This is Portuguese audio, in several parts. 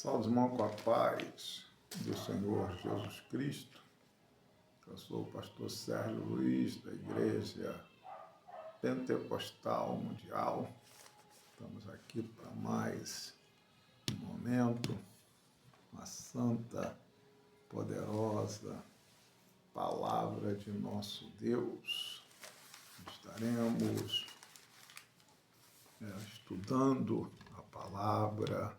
Salve, irmão, com a paz do Senhor Jesus Cristo. Eu sou o pastor Sérgio Luiz, da Igreja Pentecostal Mundial. Estamos aqui para mais um momento, uma santa, poderosa palavra de nosso Deus. Estaremos estudando a palavra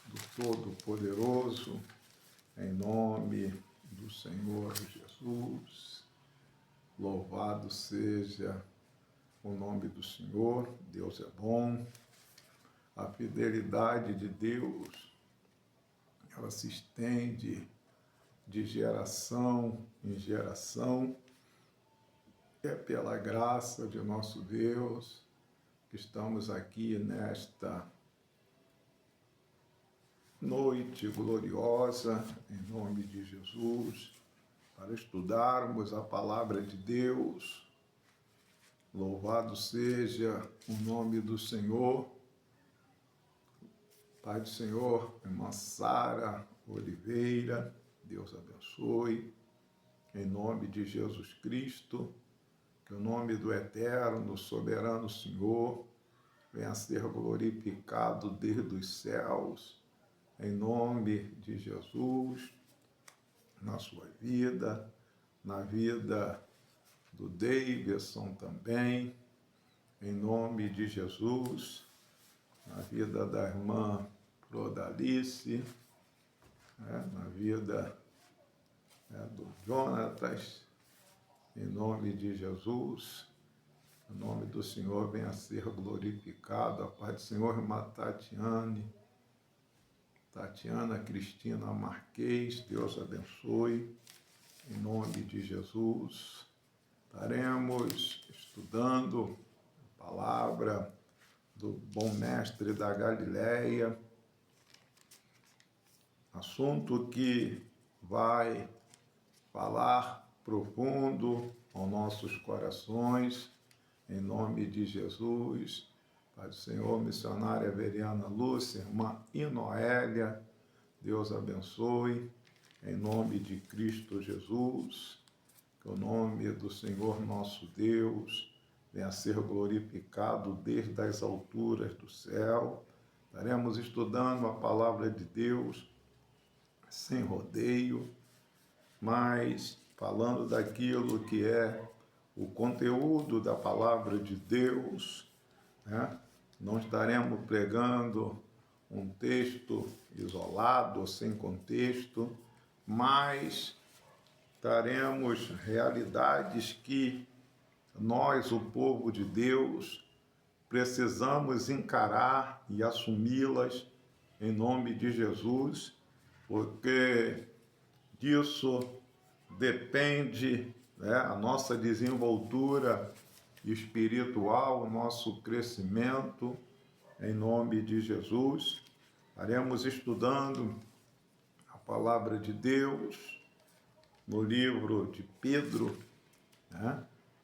do Todo-Poderoso, em nome do Senhor Jesus. Louvado seja o nome do Senhor. Deus é bom. A fidelidade de Deus, ela se estende de geração em geração. É pela graça de nosso Deus que estamos aqui nesta noite gloriosa, em nome de Jesus, para estudarmos a palavra de Deus. Louvado seja o nome do Senhor. Pai do Senhor, irmã Sara Oliveira, Deus abençoe, em nome de Jesus Cristo, que o nome do eterno, soberano Senhor venha a ser glorificado desde os céus, em nome de Jesus, na sua vida, na vida do Davidson também, em nome de Jesus, na vida da irmã Prodalice, na vida do Jonatas, em nome de Jesus, o nome do Senhor venha a ser glorificado, a paz do Senhor, irmã Tatiana Cristina Marques, Deus abençoe, em nome de Jesus. Estaremos estudando a palavra do bom mestre da Galileia, assunto que vai falar profundo aos nossos corações, em nome de Jesus. Pai do Senhor, missionária Veriana Lúcia, irmã Inoélia, Deus abençoe, em nome de Cristo Jesus, que o nome do Senhor nosso Deus venha a ser glorificado desde as alturas do céu. Estaremos estudando a palavra de Deus sem rodeio, mas falando daquilo que é o conteúdo da palavra de Deus, Não estaremos pregando um texto isolado, sem contexto, mas traremos realidades que nós, o povo de Deus, precisamos encarar e assumi-las em nome de Jesus, porque disso depende a nossa desenvoltura espiritual, o nosso crescimento, em nome de Jesus. Estaremos estudando a palavra de Deus no livro de Pedro.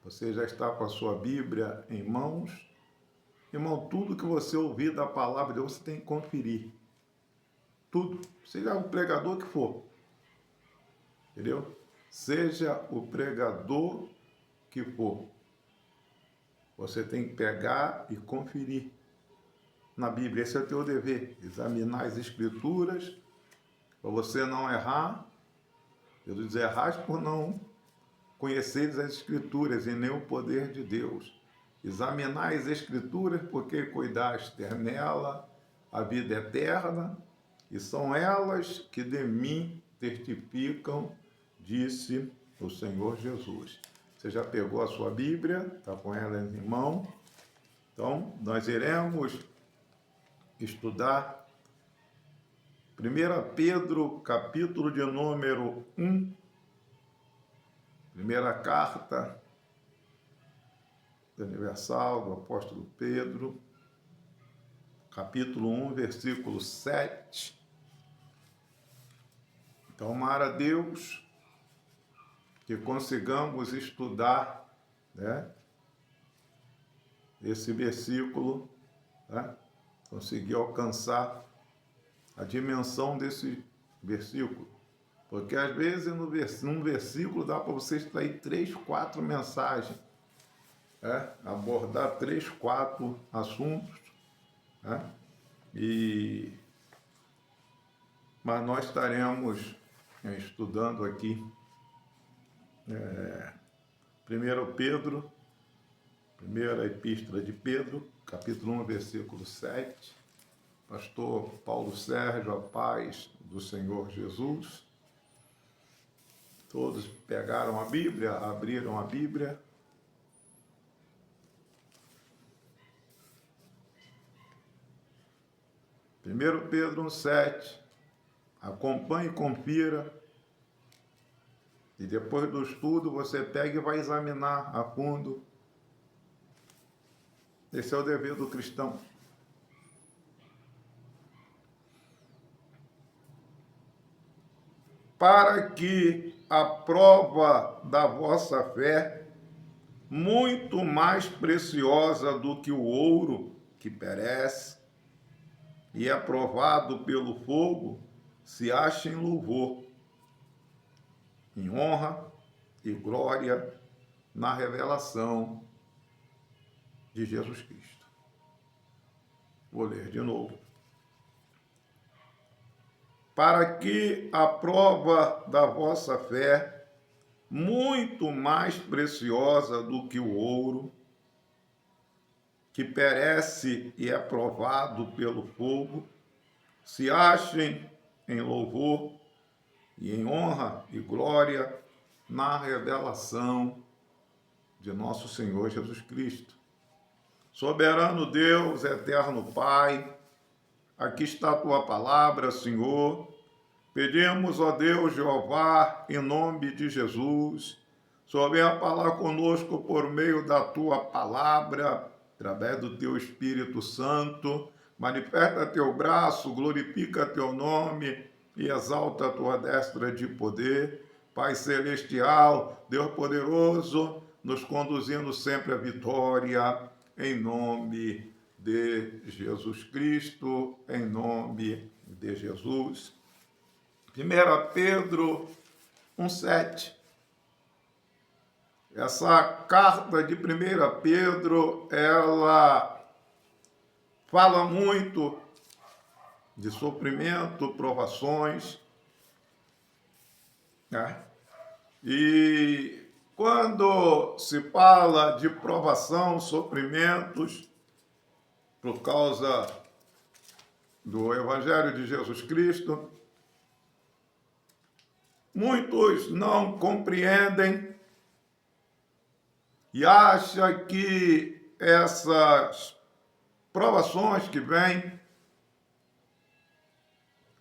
Você já está com a sua Bíblia em mãos? Irmão, tudo que você ouvir da palavra de Deus, você tem que conferir. Tudo. Seja o pregador que for. Entendeu? Seja o pregador que for. Você tem que pegar e conferir na Bíblia. Esse é o teu dever. Examinar as Escrituras, para você não errar. Jesus diz, errais por não conheceres as Escrituras e nem o poder de Deus. Examinar as Escrituras, porque cuidaste nela a vida eterna, e são elas que de mim testificam, disse o Senhor Jesus. Você já pegou a sua Bíblia, está com ela em mão? Então, nós iremos estudar 1 Pedro, capítulo de número 1, primeira carta universal do apóstolo Pedro, capítulo 1, versículo 7. Então, tomara a Deus que consigamos estudar esse versículo, conseguir alcançar a dimensão desse versículo. Porque às vezes num versículo dá para você extrair 3, 4 mensagens, abordar 3, 4 assuntos, mas nós estaremos estudando aqui 1 Pedro, primeira epístola de Pedro, capítulo 1, versículo 7. Pastor Paulo Sérgio, a paz do Senhor Jesus. Todos pegaram a Bíblia, abriram a Bíblia. Primeiro Pedro 1,7. Acompanhe e confira. E depois do estudo você pega e vai examinar a fundo. Esse é o dever do cristão. Para que a prova da vossa fé, muito mais preciosa do que o ouro que perece e é provado pelo fogo, se ache em louvor, em honra e glória na revelação de Jesus Cristo. Vou ler de novo. Para que a prova da vossa fé, muito mais preciosa do que o ouro, que perece e é provado pelo fogo, se achem em louvor e em honra e glória na revelação de nosso Senhor Jesus Cristo. Soberano Deus, eterno Pai, aqui está a tua palavra, Senhor. Pedimos, ó Deus, Jeová, em nome de Jesus, só venha falar conosco por meio da tua palavra, através do teu Espírito Santo. Manifesta teu braço, glorifica teu nome e exalta a tua destra de poder. Pai celestial, Deus poderoso, nos conduzindo sempre à vitória, em nome de Jesus Cristo, em nome de Jesus. 1 Pedro 1,7. Essa carta de 1 Pedro, ela fala muito de sofrimento, provações, E quando se fala de provação, sofrimentos, por causa do Evangelho de Jesus Cristo, muitos não compreendem e acham que essas provações que vêm,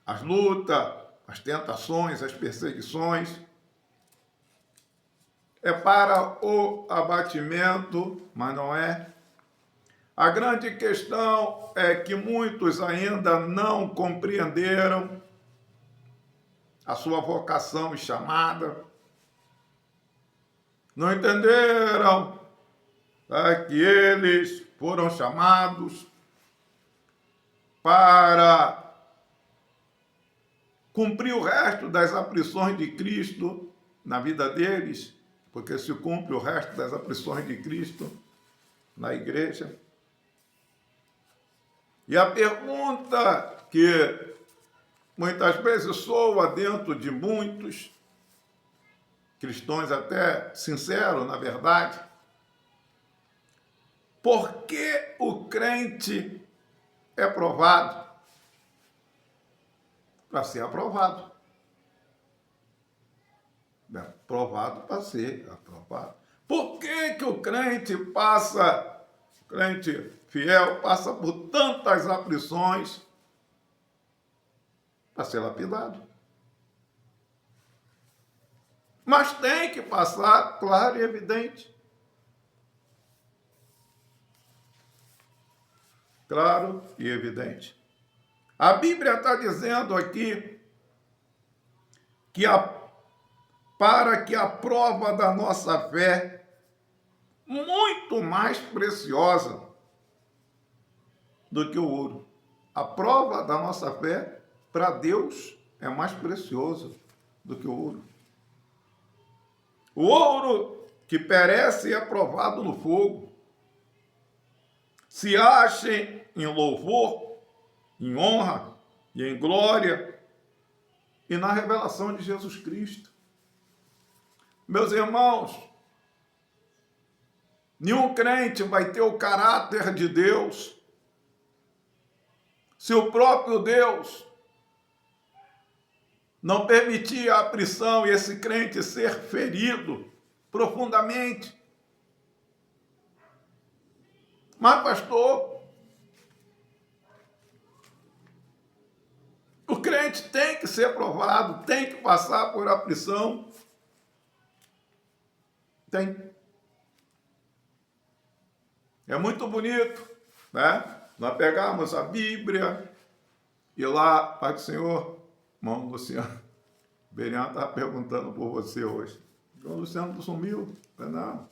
as lutas, as tentações, as perseguições, é para o abatimento, mas não é. A grande questão é que muitos ainda não compreenderam a sua vocação e chamada, não entenderam que eles foram chamados para cumprir o resto das aflições de Cristo na vida deles, porque se cumpre o resto das aflições de Cristo na igreja. E a pergunta que muitas vezes soa dentro de muitos cristãos, até sinceros, na verdade: por que o crente é provado? Para ser aprovado. Provado para ser aprovado. Por que o crente fiel, passa por tantas aflições? Para ser lapidado. Mas tem que passar, claro e evidente. Claro e evidente. A Bíblia está dizendo aqui que para que a prova da nossa fé, muito mais preciosa do que o ouro, a prova da nossa fé, para Deus é mais precioso do que o ouro. O ouro que perece e é provado no fogo, se achem em louvor, em honra e em glória e na revelação de Jesus Cristo. Meus irmãos, nenhum crente vai ter o caráter de Deus se o próprio Deus não permitir a aflição e esse crente ser ferido profundamente. Mas, pastor, o crente tem que ser provado, tem que passar por aflição. Tem. É muito bonito, né? Nós pegamos a Bíblia e lá, Pai do Senhor, irmão Luciano, o Beriano estava perguntando por você hoje. O Luciano sumiu? Não,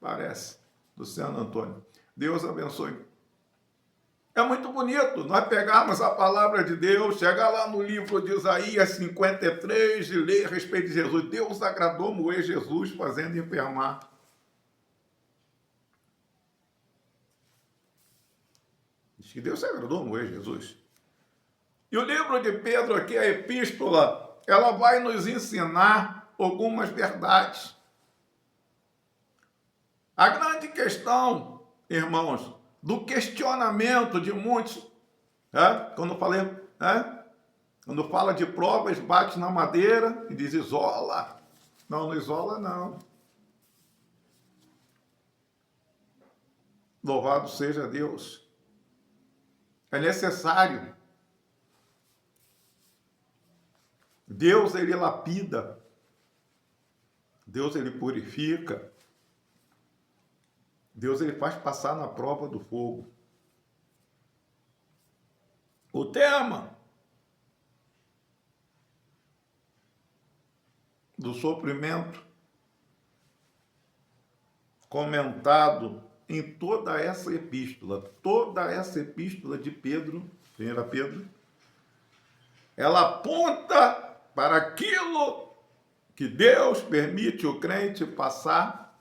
parece. Luciano Antônio. Deus abençoe. É muito bonito nós pegarmos a palavra de Deus, chegar lá no livro de Isaías 53 e ler a respeito de Jesus. Deus agradou moer Jesus fazendo enfermar. Diz que Deus se agradou moer Jesus. E o livro de Pedro aqui, a epístola, ela vai nos ensinar algumas verdades. A grande questão, irmãos, do questionamento de muitos, quando fala de provas, bate na madeira e diz isola. Não, não isola não. Louvado seja Deus. É necessário. Deus, ele lapida. Deus, ele purifica. Deus, ele faz passar na prova do fogo. O tema do sofrimento comentado em toda essa epístola de Pedro, 1 Pedro, ela aponta para aquilo que Deus permite o crente passar.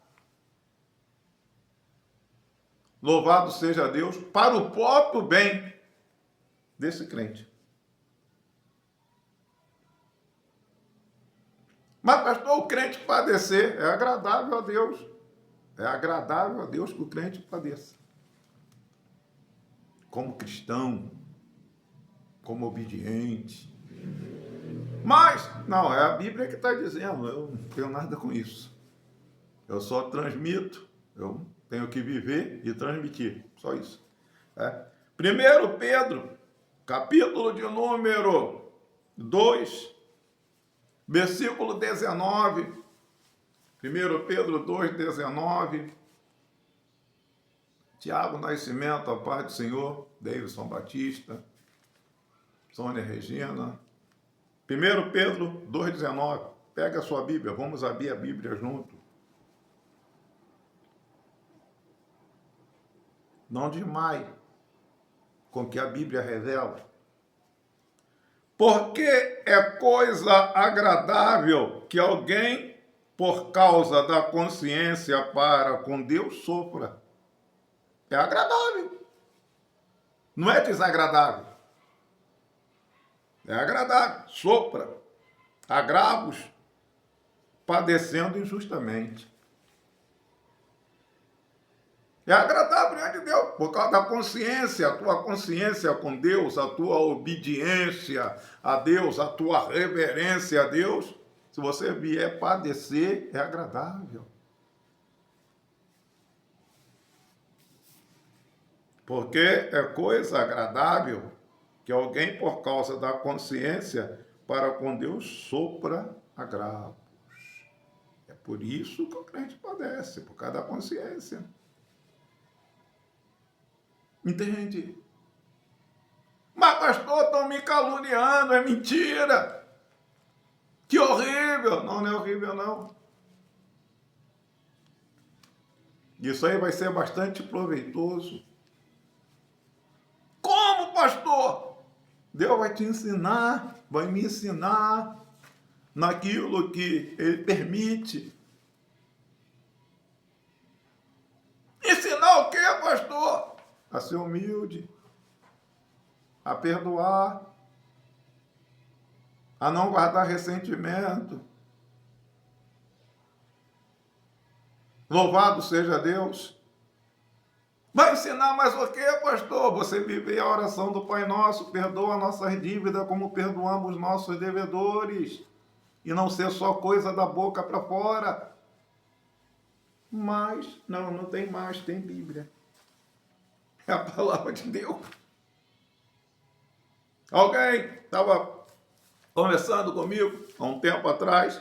Louvado seja Deus, para o próprio bem desse crente. Mas, pastor, o crente padecer é agradável a Deus. É agradável a Deus que o crente padeça. Como cristão, como obediente. Mas, não, é a Bíblia que está dizendo, eu não tenho nada com isso. Eu só transmito, eu tenho que viver e transmitir, só isso. 1 Pedro, capítulo de número 2, versículo 19. 1 Pedro 2, 19. Tiago Nascimento, a paz do Senhor. Davidson Batista. Sônia Regina. 1 Pedro 2, 19. Pega a sua Bíblia, vamos abrir a Bíblia junto. Não desmaie com o que a Bíblia revela. Porque é coisa agradável que alguém, por causa da consciência para com Deus, sofra. É agradável. Não é desagradável. É agradável. Sofra agravos, padecendo injustamente. É agradável diante de Deus, por causa da consciência, a tua consciência com Deus, a tua obediência a Deus, a tua reverência a Deus. Se você vier padecer, é agradável. Porque é coisa agradável que alguém, por causa da consciência, para com Deus, sofra agravos. É por isso que o crente padece, por causa da consciência. Entende? Mas, pastor, estão me caluniando, é mentira. Que horrível. Não, não é horrível, não. Isso aí vai ser bastante proveitoso. Como, pastor? Deus vai te ensinar, vai me ensinar naquilo que Ele permite. Ensinar o quê, pastor? A ser humilde, a perdoar, a não guardar ressentimento. Louvado seja Deus. Vai ensinar mais o quê, pastor? Você viver a oração do Pai Nosso, perdoa nossas dívidas como perdoamos nossos devedores. E não ser só coisa da boca para fora. Mas, não tem mais, tem Bíblia. É a palavra de Deus. Alguém estava conversando comigo há um tempo atrás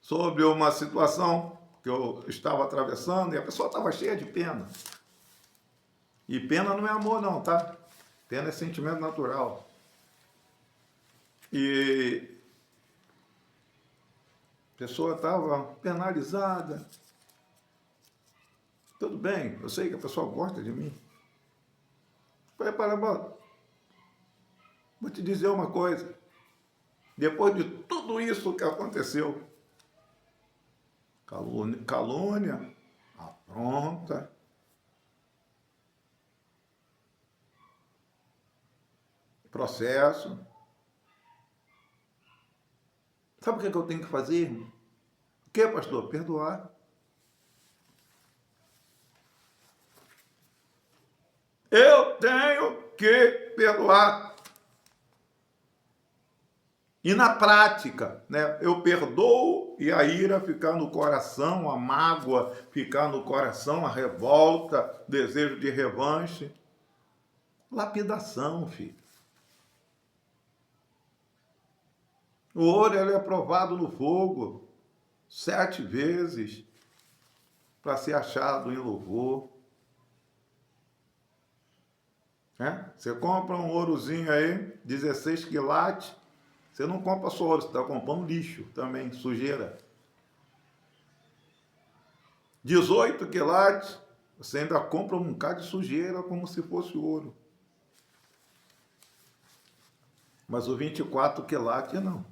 sobre uma situação que eu estava atravessando e a pessoa estava cheia de pena. E pena não é amor não, tá? Pena é sentimento natural. E a pessoa estava penalizada. Tudo bem, eu sei que a pessoa gosta de mim. Falei, para, vou te dizer uma coisa. Depois de tudo isso que aconteceu, calúnia, afronta, processo. Sabe o que eu tenho que fazer? O que, pastor? Perdoar. Eu tenho que perdoar. E na prática, né, eu perdoo e a ira ficar no coração, a mágoa ficar no coração, a revolta, desejo de revanche. Lapidação, filho. O ouro ele é provado no fogo 7 vezes para ser achado em louvor. Você compra um ourozinho aí, 16 quilates, você não compra só ouro, você está comprando lixo também, sujeira. 18 quilates, você ainda compra um bocado de sujeira como se fosse ouro. Mas o 24 quilates não.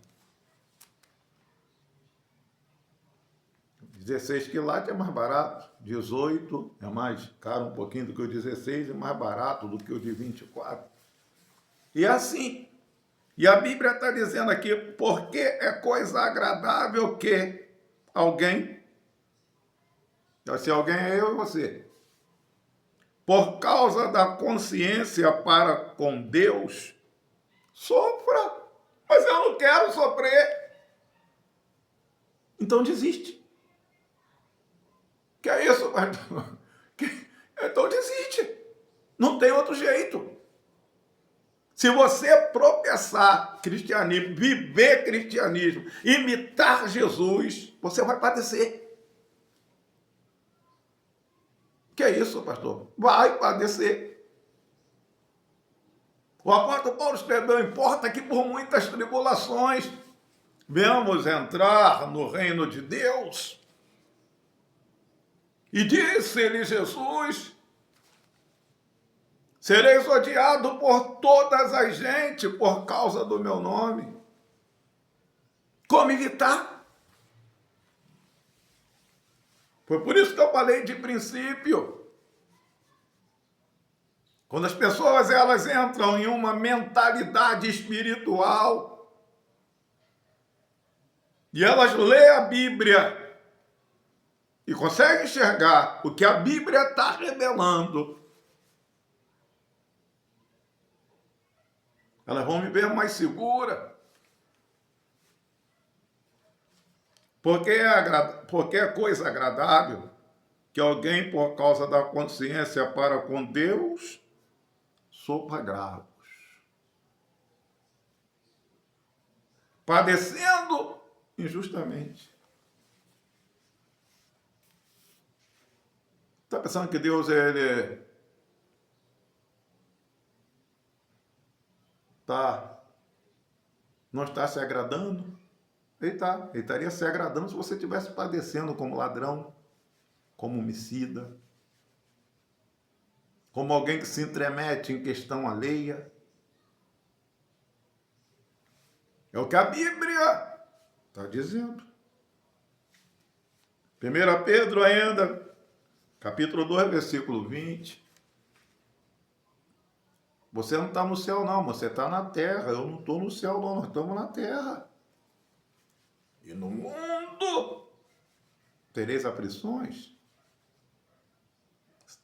16 quilates é mais barato, 18 é mais caro um pouquinho do que o 16 e mais barato do que o de 24. E assim, e a Bíblia está dizendo aqui, porque é coisa agradável que alguém, se alguém é eu e você, por causa da consciência para com Deus, sofra, mas eu não quero sofrer. Então desiste. Que é isso, pastor? Então desiste. Não tem outro jeito. Se você professar cristianismo, viver cristianismo, imitar Jesus, você vai padecer. Que é isso, pastor? Vai padecer. O apóstolo Paulo escreveu, importa que por muitas tribulações venhamos entrar no reino de Deus. E disse-lhe Jesus, sereis odiado por todas as gentes por causa do meu nome. Como evitar? Foi por isso que eu falei de princípio. Quando as pessoas elas entram em uma mentalidade espiritual e elas lêem a Bíblia e conseguem enxergar o que a Bíblia está revelando, elas vão viver mais seguras. Porque é coisa agradável que alguém, por causa da consciência para com Deus, sofra agravos. Padecendo injustamente. Está pensando que Deus não está se agradando? Ele estaria se agradando se você estivesse padecendo como ladrão, como homicida, como alguém que se intromete em questão alheia. É o que a Bíblia está dizendo. 1 Pedro ainda, capítulo 2, versículo 20. Você não está no céu, não, você está na terra. Eu não estou no céu, não, nós estamos na terra. E no mundo tereis aflições.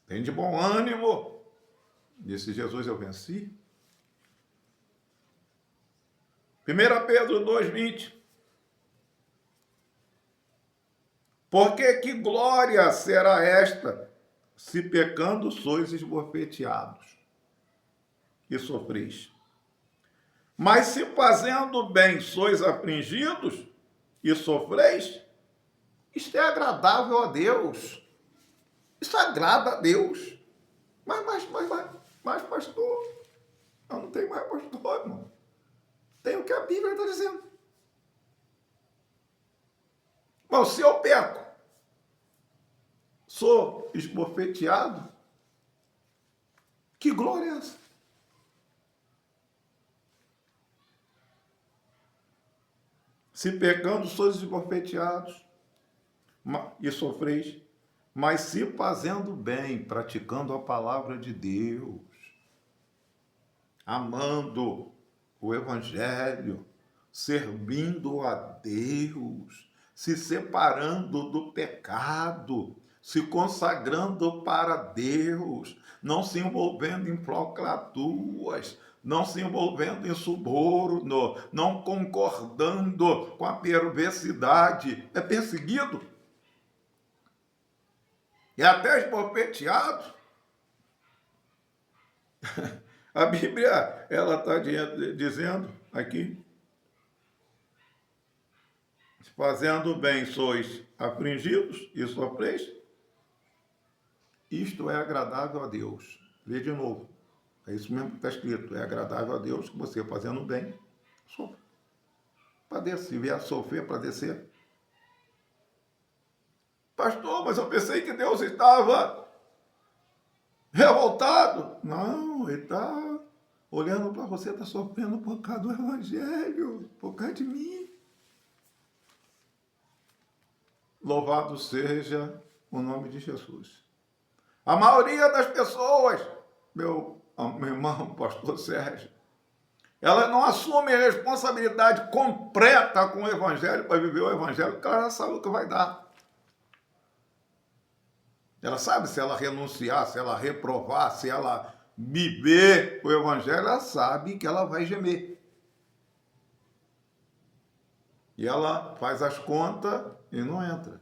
Tem de bom ânimo. Disse Jesus, eu venci. 1 Pedro 2, 20. Porque que glória será esta, se pecando sois esbofeteados e sofreis? Mas se fazendo bem sois afligidos e sofreis, isto é agradável a Deus. Isso agrada a Deus. Mas, pastor, eu não tenho mais pastor, irmão. Tem o que a Bíblia está dizendo. Mas se eu peco, sou esbofeteado, que glória é essa? Se pecando, sois esbofeteados e sofreis, mas se fazendo bem, praticando a palavra de Deus, amando o Evangelho, servindo a Deus, se separando do pecado, se consagrando para Deus, não se envolvendo em falcatruas, não se envolvendo em suborno, não concordando com a perversidade, é perseguido, é até esbofeteado. A Bíblia, ela está dizendo aqui, fazendo bem sois afligidos e sofreis, isto é agradável a Deus. Lê de novo. É isso mesmo que está escrito. É agradável a Deus que você, fazendo bem, sofra. Padeça. Se vier a sofrer, padecer. Pastor, mas eu pensei que Deus estava revoltado. Não, ele está olhando para você, está sofrendo por causa do Evangelho, por causa de mim. Louvado seja o nome de Jesus. A maioria das pessoas, meu irmão, pastor Sérgio, ela não assume a responsabilidade completa com o Evangelho para viver o Evangelho, porque ela já sabe o que vai dar. Ela sabe se ela renunciar, se ela reprovar, se ela viver o Evangelho, ela sabe que ela vai gemer. E ela faz as contas e não entra.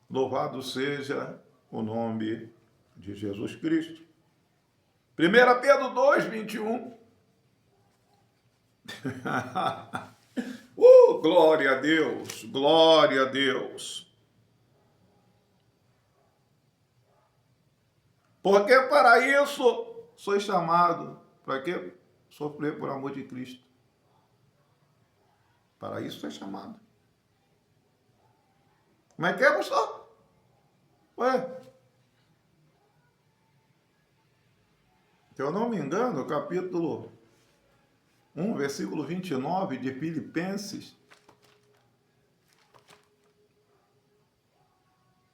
Louvado seja o nome de Jesus Cristo. 1 Pedro 2, 21. Glória a Deus, glória a Deus. Porque para isso sois chamado. Para quê? Sofrer por amor de Cristo. Para isso foi chamado. Como é que é, pastor? Ué? Se eu não me engano, capítulo 1, versículo 29 de Filipenses,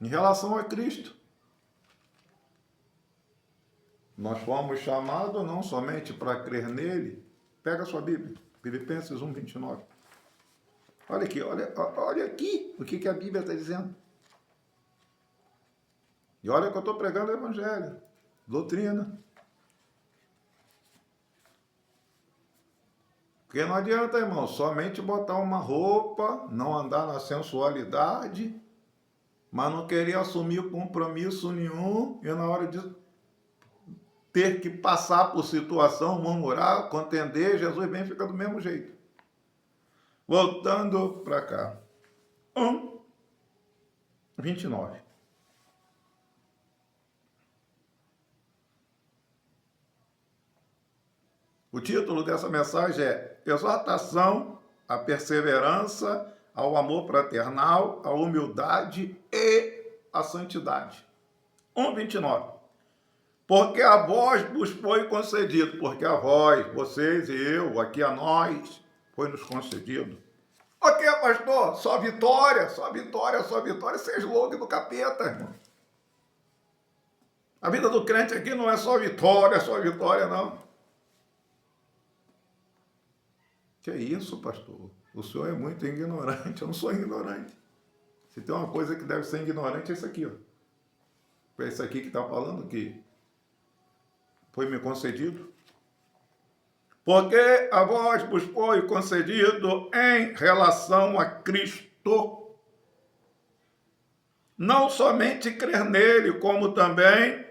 em relação a Cristo, nós fomos chamados não somente para crer nele. Pega a sua Bíblia, Filipenses 1, 29. Olha aqui, olha aqui o que a Bíblia está dizendo. E olha que eu estou pregando o Evangelho, doutrina. Porque não adianta, irmão, somente botar uma roupa, não andar na sensualidade, mas não querer assumir compromisso nenhum e na hora de ter que passar por situação, murmurar, contender, Jesus vem e fica do mesmo jeito. Voltando para cá. 1, 29. O título dessa mensagem é Exortação à Perseverança, ao Amor Fraternal, à Humildade e à Santidade. 1, 29. Porque a vós vos foi concedido, porque a vós, vocês e eu, aqui a nós, foi nos concedido. Ok, pastor, só vitória, só vitória, só vitória, você é slogan do capeta, irmão. A vida do crente aqui não é só vitória, não. Que isso, pastor? O senhor é muito ignorante, eu não sou ignorante. Se tem uma coisa que deve ser ignorante, é isso aqui, ó. É isso aqui que está falando que foi me concedido. Porque a vós vos foi concedido em relação a Cristo, não somente crer nele, como também,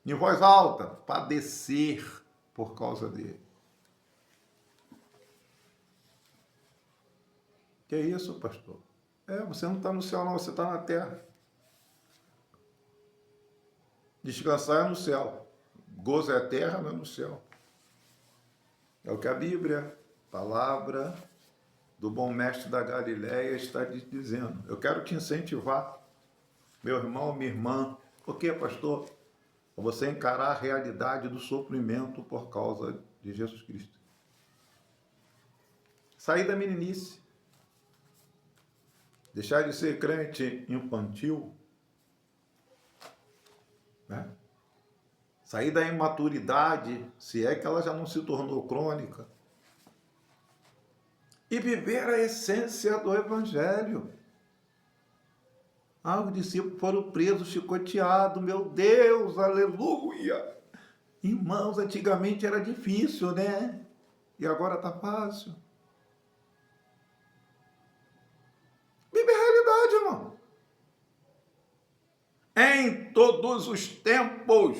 em voz alta, padecer por causa dele. Que isso, pastor? Você não está no céu, não, você está na terra. Descansar é no céu. Gozo é a terra, não é no céu. É o que a Bíblia, palavra do bom mestre da Galileia, está dizendo. Eu quero te incentivar, meu irmão, minha irmã. Por quê, pastor? Para você encarar a realidade do sofrimento por causa de Jesus Cristo. Sair da meninice. Deixar de ser crente infantil. Né? Sair da imaturidade, se é que ela já não se tornou crônica. E viver a essência do Evangelho. Os discípulos foram presos, chicoteados, meu Deus, aleluia. Irmãos, antigamente era difícil, né? E agora está fácil. Vive a realidade, irmão. Em todos os tempos.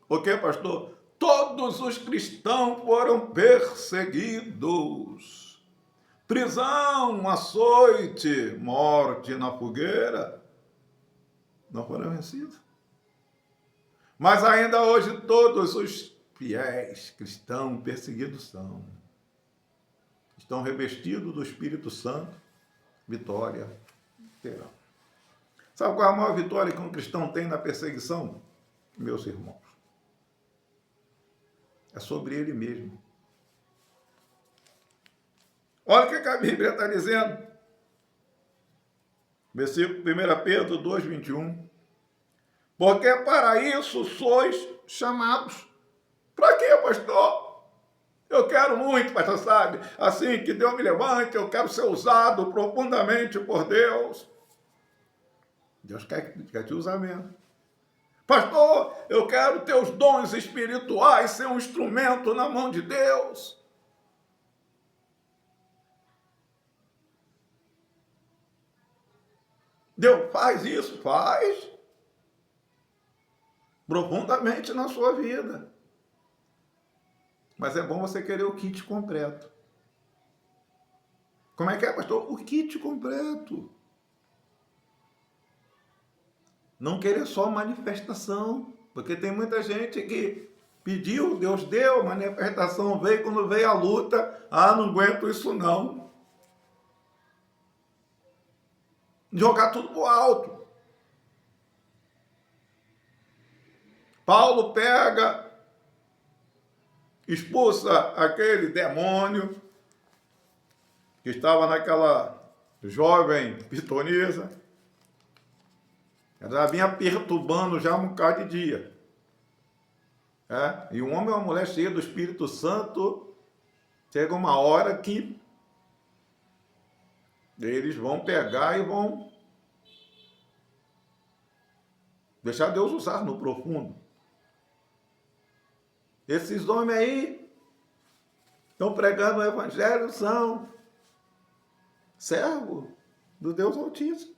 O que, pastor? Todos os cristãos foram perseguidos. Prisão, açoite, morte na fogueira. Não foram vencidos. Mas ainda hoje todos os fiéis cristãos perseguidos são. Estão revestidos do Espírito Santo. Vitória terão. Sabe qual é a maior vitória que um cristão tem na perseguição? Meus irmãos. É sobre ele mesmo. Olha o que a Bíblia está dizendo. Versículo 1 Pedro 2,21. Porque para isso sois chamados. Para quê, pastor? Eu quero muito, pastor, sabe? Assim que Deus me levante, eu quero ser usado profundamente por Deus. Deus quer te usar mesmo. Pastor, eu quero ter os dons espirituais, ser um instrumento na mão de Deus. Deus faz isso? Faz. Profundamente na sua vida. Mas é bom você querer o kit completo. Como é que é, pastor? O kit completo. Não querer só manifestação. Porque tem muita gente que pediu, Deus deu, manifestação veio, quando veio a luta, não aguento isso não. Jogar tudo pro alto. Paulo pega, expulsa aquele demônio que estava naquela jovem pitonisa. Ela vinha perturbando já um bocado de dia. E um homem e uma mulher cheia do Espírito Santo, chega uma hora que eles vão pegar e vão deixar Deus usar no profundo. Esses homens aí estão pregando o Evangelho, são servos do Deus Altíssimo.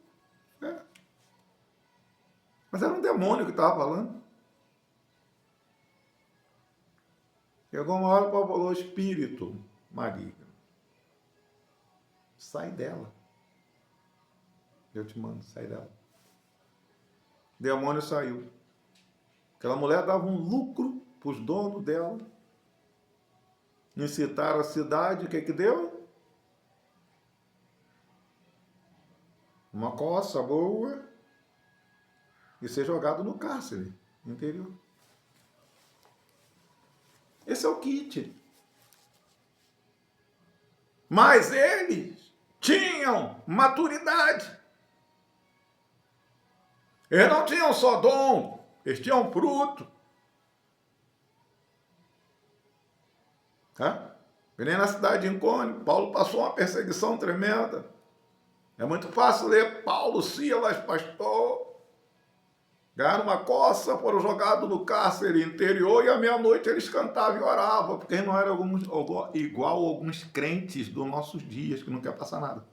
Mas era um demônio que estava falando. Chegou uma hora que Paulo falou, espírito maligno. Sai dela. Eu te mando, sai dela. O demônio saiu. Aquela mulher dava um lucro para os donos dela. Incitaram a cidade, o que deu? Uma coça boa. e ser jogado no cárcere interior. Esse é o kit. Mas eles tinham maturidade. Eles não tinham só dom, eles tinham fruto. E nem na cidade de Icônio, Paulo passou uma perseguição tremenda. É muito fácil ler Paulo, Silas, pastor. Ganharam uma coça, foram jogados no cárcere interior e à meia-noite eles cantavam e oravam, porque eles não eram igual a alguns crentes dos nossos dias, que não quer passar nada.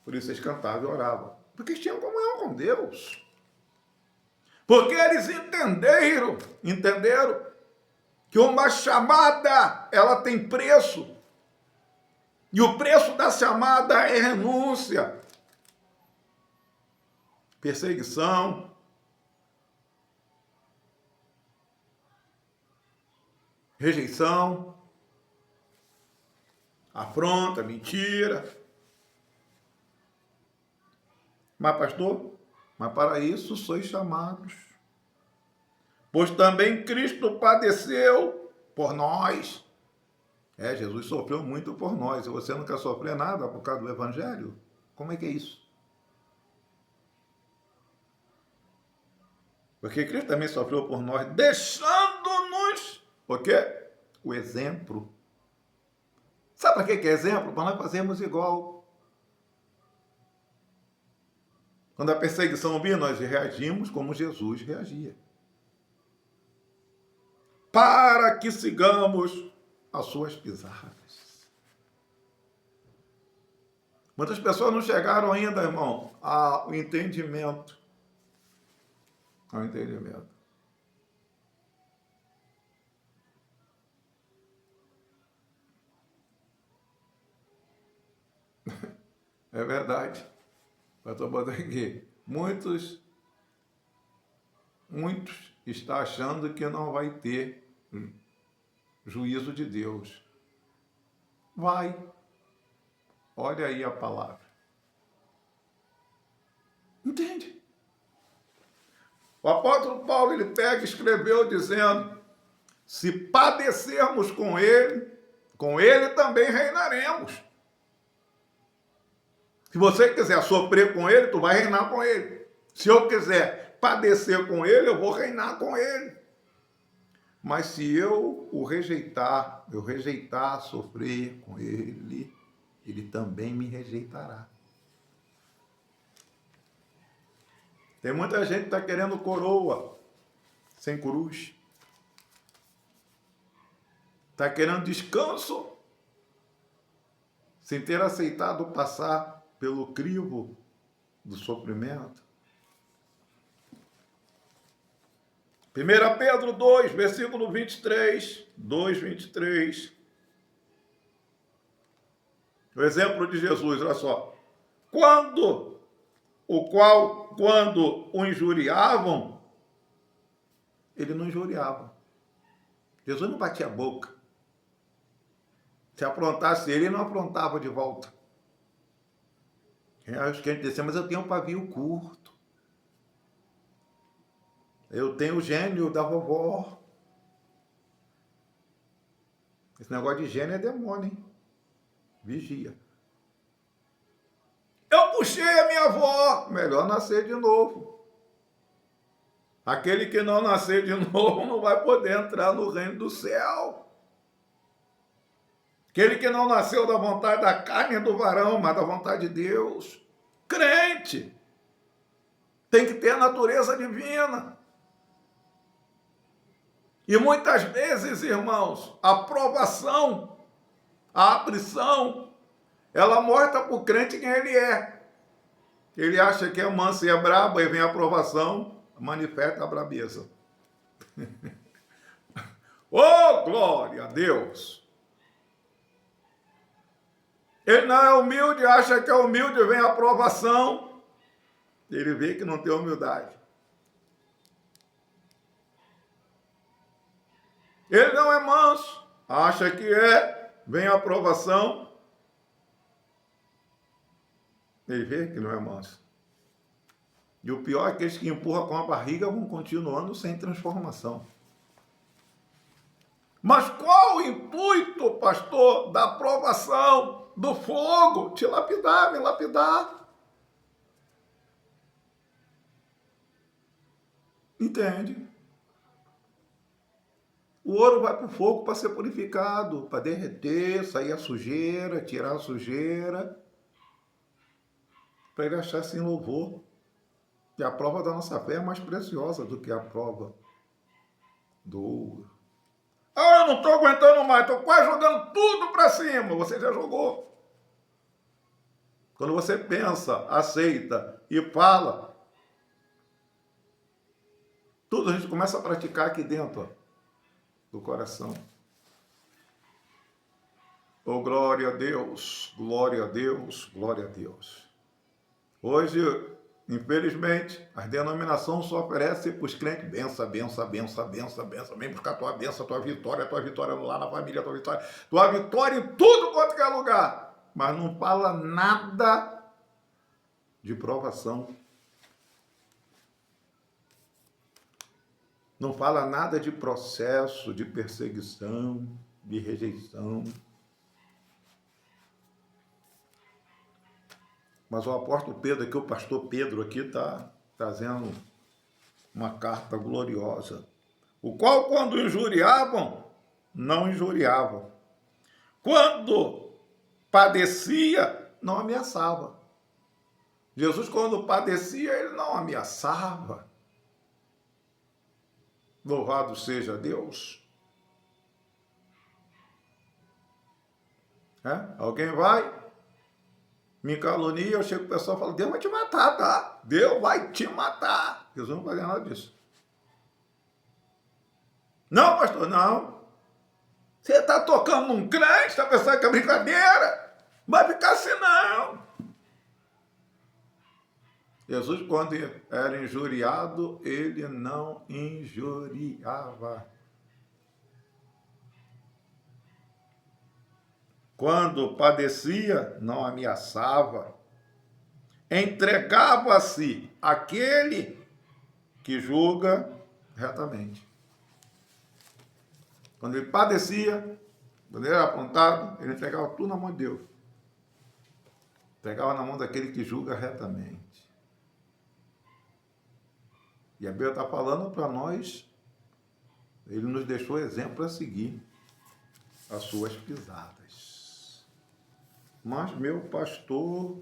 Por isso eles cantavam e oravam. Porque eles tinham comunhão com Deus. Porque eles entenderam que uma chamada, ela tem preço. E o preço da chamada é renúncia, perseguição, rejeição, afronta, mentira. Mas, pastor, mas para isso sois chamados. Pois também Cristo padeceu por nós. Jesus sofreu muito por nós. E você não quer sofrer nada por causa do Evangelho? Como é que é isso? Porque Cristo também sofreu por nós, deixando-nos, o quê? O exemplo. Sabe para que é exemplo? Para nós fazermos igual. Quando a perseguição vir, nós reagimos como Jesus reagia. Para que sigamos as suas pisadas. Muitas pessoas não chegaram ainda, irmão, ao entendimento. Ao entendimento. É verdade. Eu estou botando aqui. Muitos estão achando que não vai ter juízo de Deus. Vai. Olha aí a palavra. Entende? O apóstolo Paulo, ele pega e escreveu dizendo, se padecermos com ele também reinaremos. Se você quiser sofrer com ele, tu vai reinar com ele. Se eu quiser padecer com ele, eu vou reinar com ele. Mas se eu rejeitar sofrer com ele, ele também me rejeitará. Tem muita gente que está querendo coroa sem cruz. Está querendo descanso sem ter aceitado passar pelo crivo do sofrimento. 1 Pedro 2, versículo 23, 2:23. O exemplo de Jesus, olha só. Quando o injuriavam, ele não injuriava. Jesus não batia a boca. Se aprontasse ele não aprontava de volta. Acho que a gente dizia, mas eu tenho um pavio curto. Eu tenho o gênio da vovó. Esse negócio de gênio é demônio, hein? Vigia. Eu puxei a minha avó. Melhor nascer de novo. Aquele que não nascer de novo não vai poder entrar no reino do céu. Aquele que não nasceu da vontade da carne e do varão, mas da vontade de Deus. Crente. Tem que ter a natureza divina. E muitas vezes, irmãos, a provação, a aflição, ela mostra para o crente quem ele é. Ele acha que é manso e é brabo, aí vem a provação, manifesta a brabeza. Oh, glória a Deus! Ele não é humilde, acha que é humilde, vem a provação, ele vê que não tem humildade. Ele não é manso, acha que é, vem a aprovação, ele vê que não é manso. E o pior é que aqueles que empurram com a barriga vão continuando sem transformação. Mas qual o intuito, pastor, da provação, do fogo? Te lapidar, me lapidar. Entende? O ouro vai para o fogo para ser purificado, para derreter, sair a sujeira, tirar a sujeira, para ele achar sem louvor. E a prova da nossa fé é mais preciosa do que a prova do ouro. Ah, eu não estou aguentando mais, estou quase jogando tudo para cima. Você já jogou. Quando você pensa, aceita e fala, tudo a gente começa a praticar aqui dentro do coração. Oh, glória a Deus, glória a Deus, glória a Deus. Hoje, infelizmente, as denominações só oferecem para os crentes benção, benção, benção, benção, benção. Vem buscar tua benção, tua vitória lá na família, tua vitória em tudo quanto é lugar. Mas não fala nada de provação. Não fala nada de processo, de perseguição, de rejeição. Mas o apóstolo Pedro aqui, o pastor Pedro aqui está trazendo uma carta gloriosa. O qual, quando injuriavam, não injuriavam. Quando padecia, não ameaçava. Jesus, quando padecia, ele não ameaçava. Louvado seja Deus. Alguém vai, me calunia, eu chego pro pessoal e falo, Deus vai te matar, tá? Deus vai te matar. Jesus não fazia nada disso. Não, pastor, não. Você está tocando num crente, está pensando que é brincadeira? Vai ficar assim, não. Jesus, quando era injuriado, ele não injuriava. Quando padecia, não ameaçava. Entregava-se àquele que julga retamente. Quando ele padecia, quando ele era apontado, ele entregava tudo na mão de Deus. Entregava na mão daquele que julga retamente. E a Bíblia está falando para nós, ele nos deixou exemplo a seguir, as suas pisadas. Mas, meu pastor,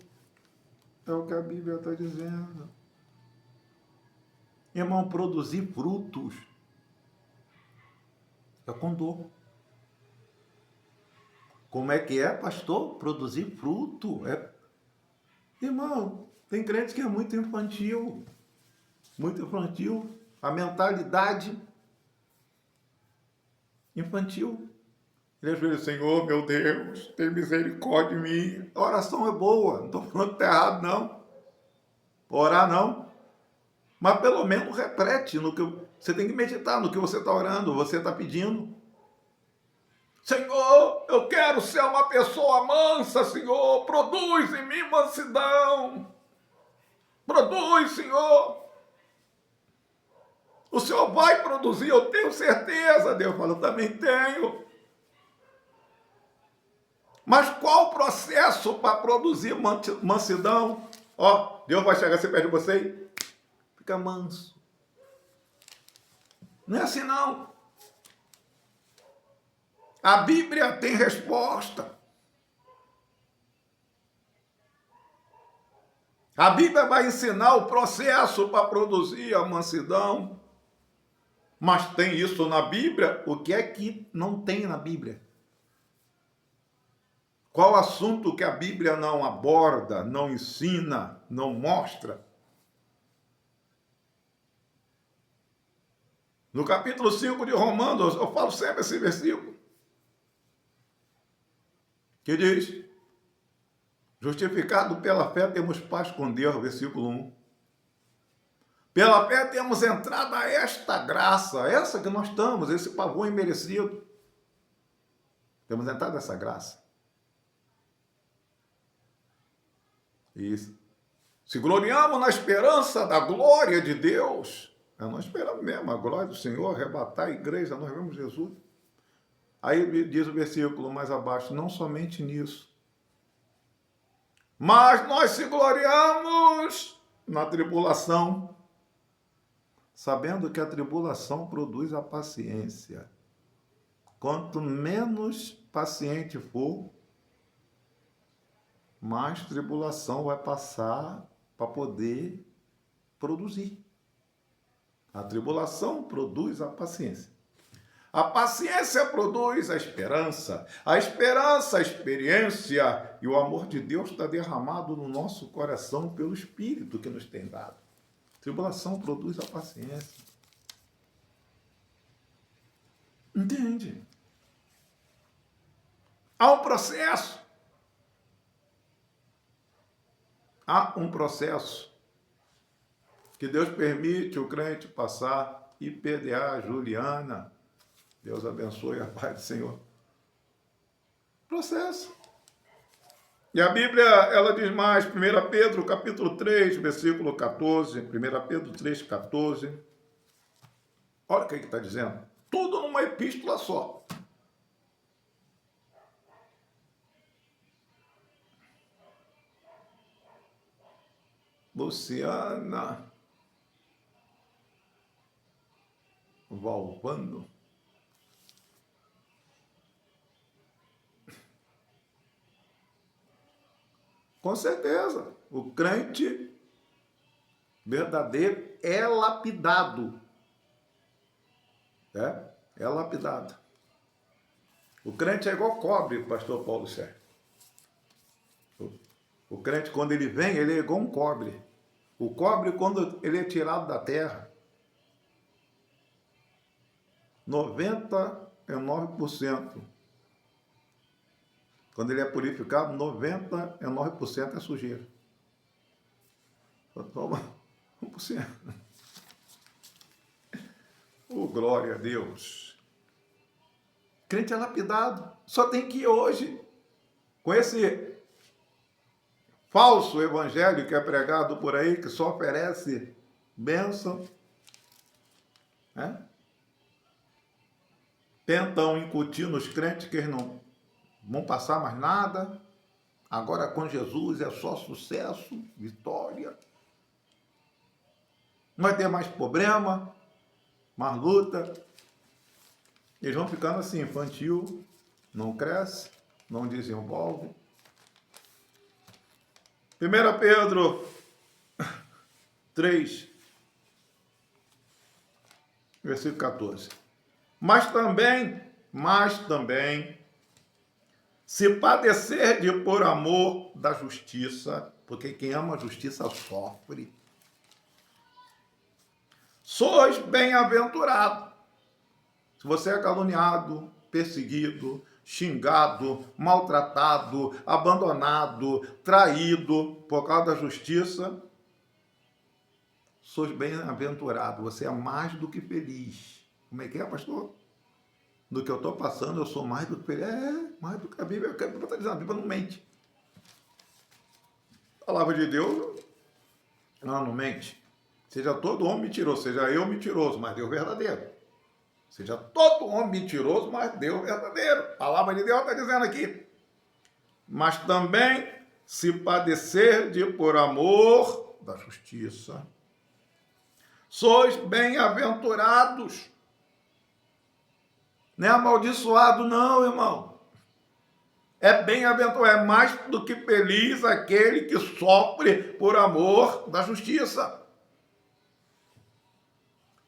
é o que a Bíblia está dizendo. Irmão, produzir frutos é com dor. Como é que é, pastor? Produzir fruto. Irmão, tem crente que é muito infantil. Muito infantil. A mentalidade infantil. Ele ajoelha, Senhor, meu Deus, tem misericórdia de mim. A oração é boa, não estou falando que está errado, não. Orar, não. Mas pelo menos repete no que você tem que meditar no que você está orando, você está pedindo. Senhor, eu quero ser uma pessoa mansa, Senhor. Produz em mim mansidão. Produz, Senhor. O Senhor vai produzir, eu tenho certeza. Deus fala, eu também tenho. Mas qual o processo para produzir mansidão? Deus vai chegar assim perto de você e fica manso. Não é assim, não. A Bíblia tem resposta. A Bíblia vai ensinar o processo para produzir a mansidão. Mas tem isso na Bíblia? O que é que não tem na Bíblia? Qual assunto que a Bíblia não aborda, não ensina, não mostra? No capítulo 5 de Romanos, eu falo sempre esse versículo, que diz, justificado pela fé temos paz com Deus, versículo 1. Pela fé temos entrado a esta graça, essa que nós estamos, esse favor imerecido. Temos entrado nessa graça. Isso. Se gloriamos na esperança da glória de Deus, nós esperamos mesmo a glória do Senhor, arrebatar a igreja, nós vemos Jesus. Aí diz o versículo mais abaixo, não somente nisso, mas nós se gloriamos na tribulação, sabendo que a tribulação produz a paciência. Quanto menos paciente for, mais tribulação vai passar para poder produzir. A tribulação produz a paciência. A paciência produz a esperança a experiência, e o amor de Deus está derramado no nosso coração pelo Espírito que nos tem dado. Tribulação produz a paciência. Entende? Há um processo. Há um processo que Deus permite o crente passar. IPDA, Juliana, Deus abençoe a paz do Senhor. Processo. E a Bíblia, ela diz mais, 1 Pedro, capítulo 3, versículo 14, 1 Pedro 3, 14. Olha o que está dizendo. Tudo numa epístola só. Luciana Valvano. Com certeza, o crente verdadeiro é lapidado. É lapidado. O crente é igual cobre, pastor Paulo Sérgio. O crente, quando ele vem, ele é igual um cobre. O cobre, quando ele é tirado da terra, 99%. Quando ele é purificado, 99% é sujeira. Só toma 1%. Oh, glória a Deus. Crente é lapidado. Só tem que ir hoje, com esse falso evangelho que é pregado por aí, que só oferece bênção, tentam incutir nos crentes que eles não vão passar mais nada. Agora com Jesus é só sucesso, vitória. Não vai ter mais problema, mais luta. Eles vão ficando assim, infantil, não cresce, não desenvolve. 1 Pedro 3, versículo 14. Mas também, se padecerdes por amor da justiça, porque quem ama a justiça sofre, sois bem-aventurado. Se você é caluniado, perseguido, xingado, maltratado, abandonado, traído por causa da justiça, sois bem-aventurado. Você é mais do que feliz. Como é que é, pastor? Do que eu estou passando, eu sou mais do que feliz. Mais do que a Bíblia está dizendo. A Bíblia não mente. A palavra de Deus não mente. Seja todo homem mentiroso, seja eu mentiroso, mas Deus verdadeiro. Seja todo homem mentiroso, mas Deus verdadeiro. A palavra de Deus está dizendo aqui. Mas também se padecerdes por amor da justiça, sois bem-aventurados. Não é amaldiçoado, não, irmão. É bem-aventurado, é mais do que feliz aquele que sofre por amor da justiça.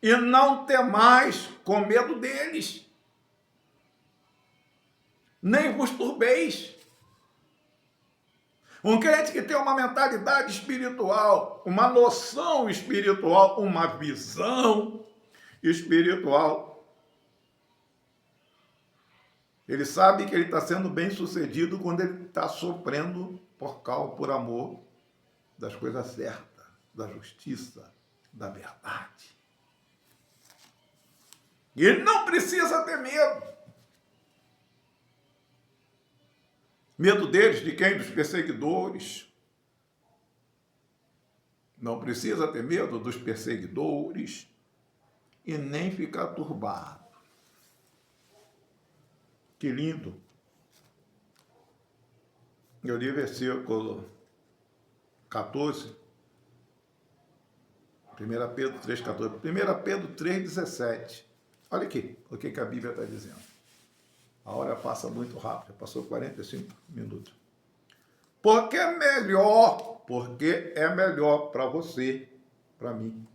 E não temais com medo deles, nem vos turbeis. Um crente que tem uma mentalidade espiritual, uma noção espiritual, uma visão espiritual, ele sabe que ele está sendo bem sucedido quando ele está sofrendo por amor das coisas certas, da justiça, da verdade. E ele não precisa ter medo. Medo deles, de quem? Dos perseguidores. Não precisa ter medo dos perseguidores e nem ficar turbado. Que lindo! Eu li versículo 14, 1 Pedro 3,14. 1 Pedro 3,17. Olha aqui o que a Bíblia está dizendo. A hora passa muito rápido, passou 45 minutos. Porque é melhor para você, para mim.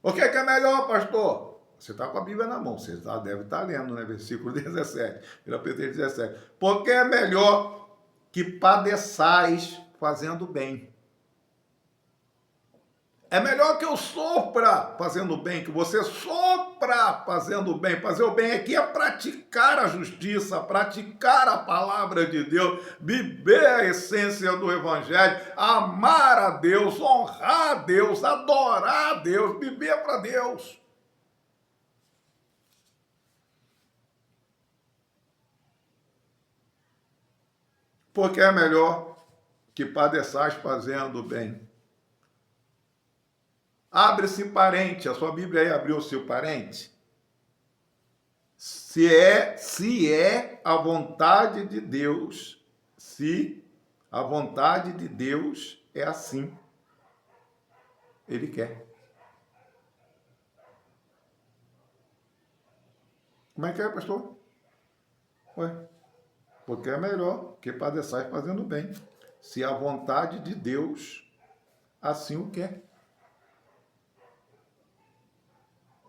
O que é melhor, pastor? Você está com a Bíblia na mão, você deve estar lendo, né? Versículo 17, 1 Pedro 17. Porque é melhor que padeçais fazendo bem. É melhor que eu sopra fazendo bem, que você sopra fazendo bem. Fazer o bem aqui é praticar a justiça, praticar a palavra de Deus, viver a essência do Evangelho, amar a Deus, honrar a Deus, adorar a Deus, viver para Deus. Porque é melhor que padeçais fazendo bem. Abre-se parente, a sua Bíblia aí abriu o seu parente. Se é a vontade de Deus, se a vontade de Deus é assim, Ele quer. Como é que é, pastor? Ué, porque é melhor que padeçais fazendo bem, se a vontade de Deus assim o quer.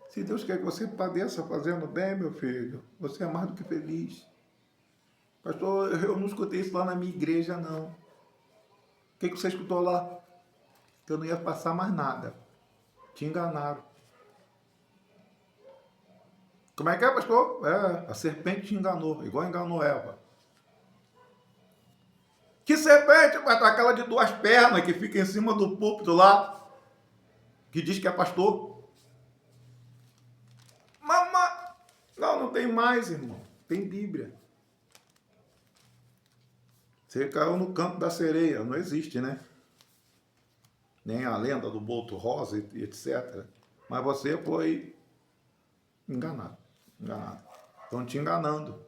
Se Deus quer que você padeça fazendo bem, meu filho, você é mais do que feliz. Pastor, eu não escutei isso lá na minha igreja, não. O que você escutou lá? Que eu não ia passar mais nada. Te enganaram. Como é que é, pastor? A serpente te enganou, igual enganou Eva. Que serpente? Mas aquela de 2 pernas que fica em cima do púlpito lá, que diz que é pastor. Não tem mais, irmão. Tem Bíblia. Você caiu no canto da sereia. Não existe, né? Nem a lenda do boto rosa e etc. Mas você foi enganado. Estão te enganando.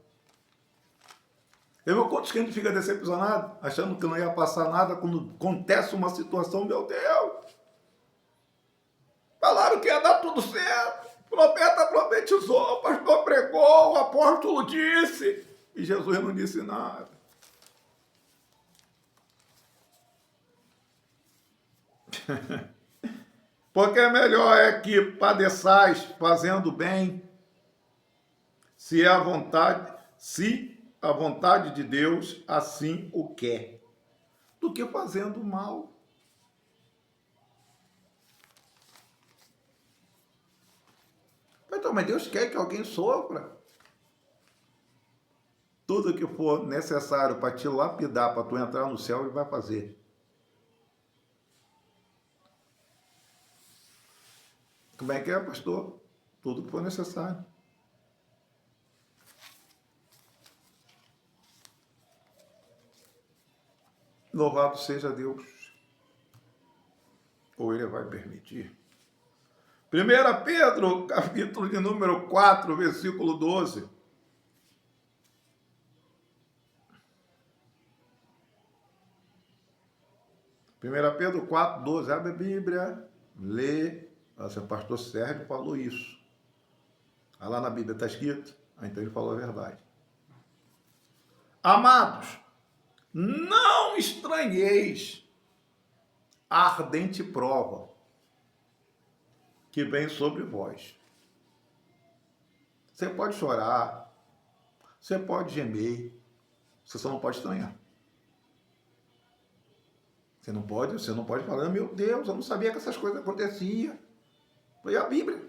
Eu não conto que a gente fica decepcionado, achando que não ia passar nada quando acontece uma situação, meu Deus. Falaram que ia dar tudo certo. O profeta profetizou, o pastor pregou, o apóstolo disse. E Jesus não disse nada. Porque melhor é que padeçais fazendo bem, se a vontade de Deus assim o quer, do que fazendo mal. Então, mas Deus quer que alguém sofra. Tudo que for necessário para te lapidar, para tu entrar no céu, Ele vai fazer. Como é que é, pastor? Tudo que for necessário. Louvado seja Deus. Ou Ele vai permitir. 1 Pedro, capítulo de número 4, versículo 12. 1 Pedro 4, 12. Abre a Bíblia, lê. Nossa, o pastor Sérgio falou isso. Lá na Bíblia está escrito. Então ele falou a verdade. Amados, não estranheis a ardente prova que vem sobre vós. Você pode chorar, você pode gemer, você só não pode estranhar. Você não pode falar, meu Deus, eu não sabia que essas coisas aconteciam. Foi a Bíblia.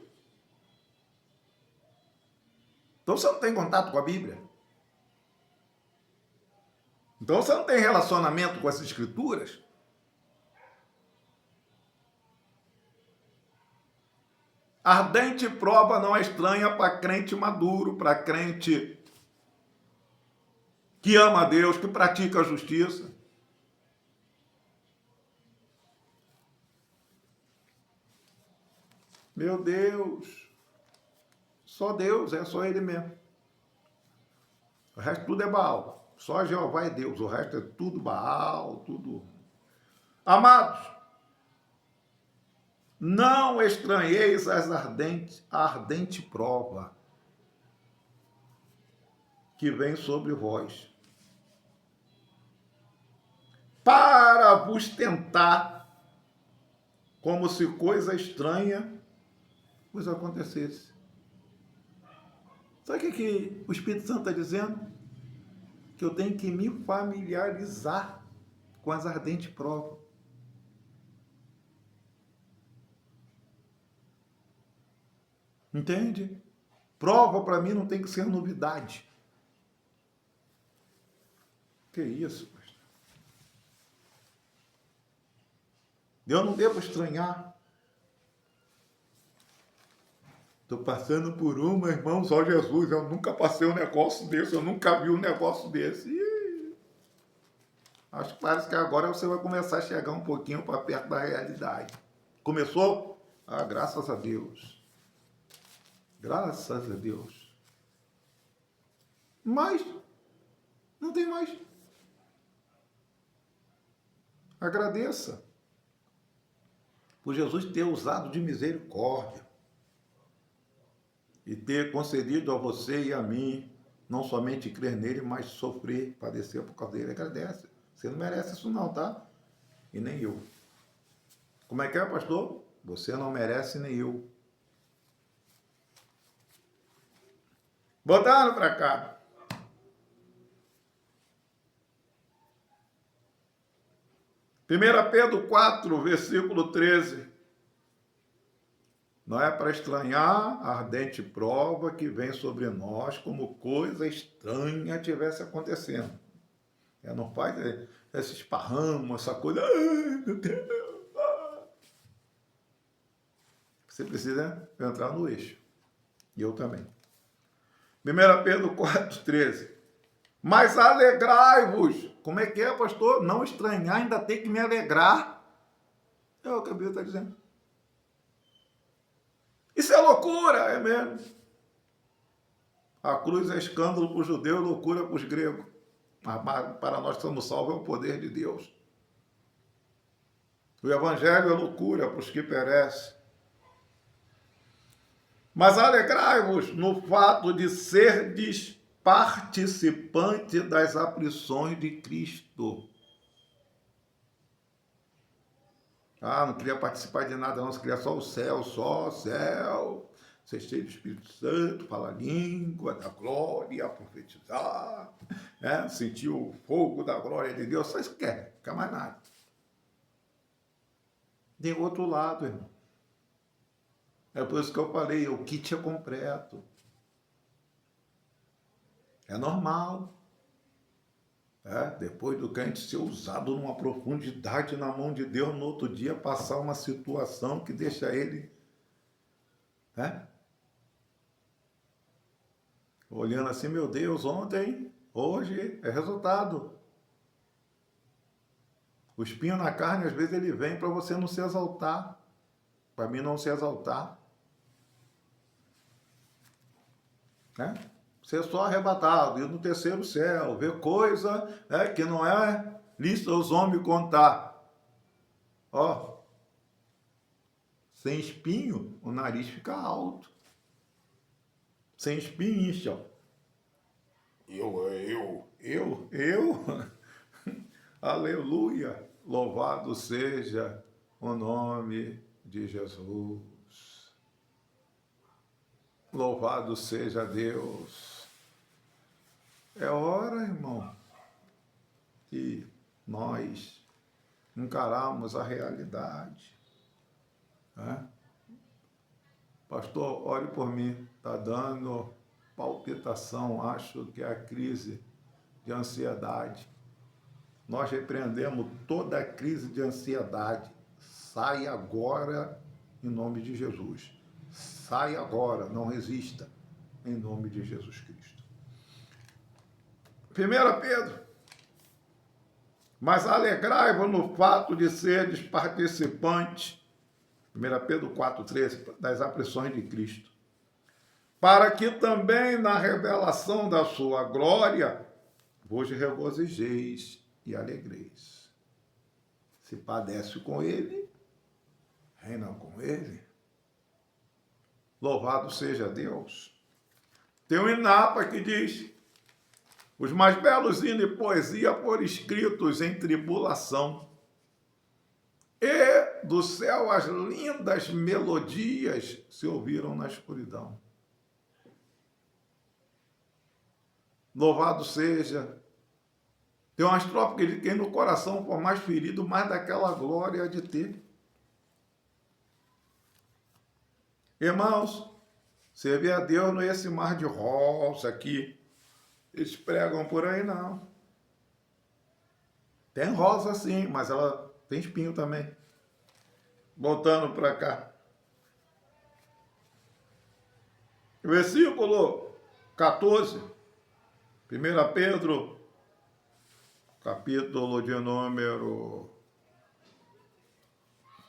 Então você não tem contato com a Bíblia. Então você não tem relacionamento com as Escrituras. Ardente prova não é estranha para crente maduro, para crente que ama a Deus, que pratica a justiça. Meu Deus! Só Deus, é só Ele mesmo. O resto tudo é Baal. Só Jeová é Deus. O resto é tudo Baal, tudo... Amados, não estranheis a ardente prova que vem sobre vós, para vos tentar, como se coisa estranha vos acontecesse. Sabe o que o Espírito Santo está dizendo? Que eu tenho que me familiarizar com as ardentes provas. Entende? Prova para mim não tem que ser novidade. Que isso, pastor? Eu não devo estranhar. Estou passando por uma, irmão, só Jesus. Eu nunca passei um negócio desse, eu nunca vi um negócio desse. Acho que parece que agora você vai começar a chegar um pouquinho para perto da realidade. Começou? Ah, graças a Deus. Graças a Deus. Mas não tem mais. Agradeça por Jesus ter usado de misericórdia e ter concedido a você e a mim não somente crer nele, mas sofrer, padecer por causa dele. Agradece. Você não merece isso não, tá? E nem eu. Como é, pastor? Você não merece nem eu. Botaram para cá. Pedro 4, versículo 13. Não é para estranhar a ardente prova que vem sobre nós como coisa estranha estivesse acontecendo. Não faz esse esparramo, essa coisa. Ai, meu Deus. Você precisa entrar no eixo. E eu também. 1 Pedro 4, 13. Mas alegrai-vos. Como é que é, pastor? Não estranhar, ainda tem que me alegrar. É o que a Bíblia está dizendo. Isso é loucura, é mesmo. A cruz é escândalo para os judeus, loucura para os gregos. Mas para nós que somos salvos é o poder de Deus. O evangelho é loucura para os que perecem. Mas alegrai-vos no fato de serdes participante das aflições de Cristo. Ah, não queria participar de nada, não. Você queria só o céu, ser cheio do Espírito Santo, falar língua da glória, profetizar, sentir o fogo da glória de Deus. Só isso que quer, fica mais nada. Tem outro lado, irmão. É por isso que eu falei, o kit é completo. É normal. Depois do crente ser usado numa profundidade na mão de Deus, no outro dia passar uma situação que deixa ele olhando assim, meu Deus, ontem, hoje é resultado. O espinho na carne, às vezes, ele vem para você não se exaltar. Para mim não se exaltar. Ser só arrebatado, ir no terceiro céu, ver coisa que não é lícito aos homens contar. Sem espinho, o nariz fica alto. Sem espinho, incha. Eu. Aleluia. Louvado seja o nome de Jesus. Louvado seja Deus. É hora, irmão, que nós encaramos a realidade. Pastor, ore por mim. Está dando palpitação, acho que é a crise de ansiedade. Nós repreendemos toda a crise de ansiedade. Sai agora, em nome de Jesus. Sai agora, não resista, em nome de Jesus Cristo. 1 Pedro. Mas alegrai-vos no fato de seres participantes 1 Pedro 4,13, das aflições de Cristo. Para que também na revelação da sua glória vos regozijeis e alegreis. Se padece com ele, reina com ele. Louvado seja Deus. Tem um Inapa que diz: os mais belos hinos e poesia por escritos em tribulação, e do céu as lindas melodias se ouviram na escuridão. Louvado seja. Tem uma estrofe que diz: quem no coração for mais ferido, mais daquela glória de ter. Irmãos, servir a Deus não é esse mar de rosa que eles pregam por aí, não. Tem rosa sim, mas ela tem espinho também. Voltando para cá. Versículo 14. 1 Pedro, capítulo de número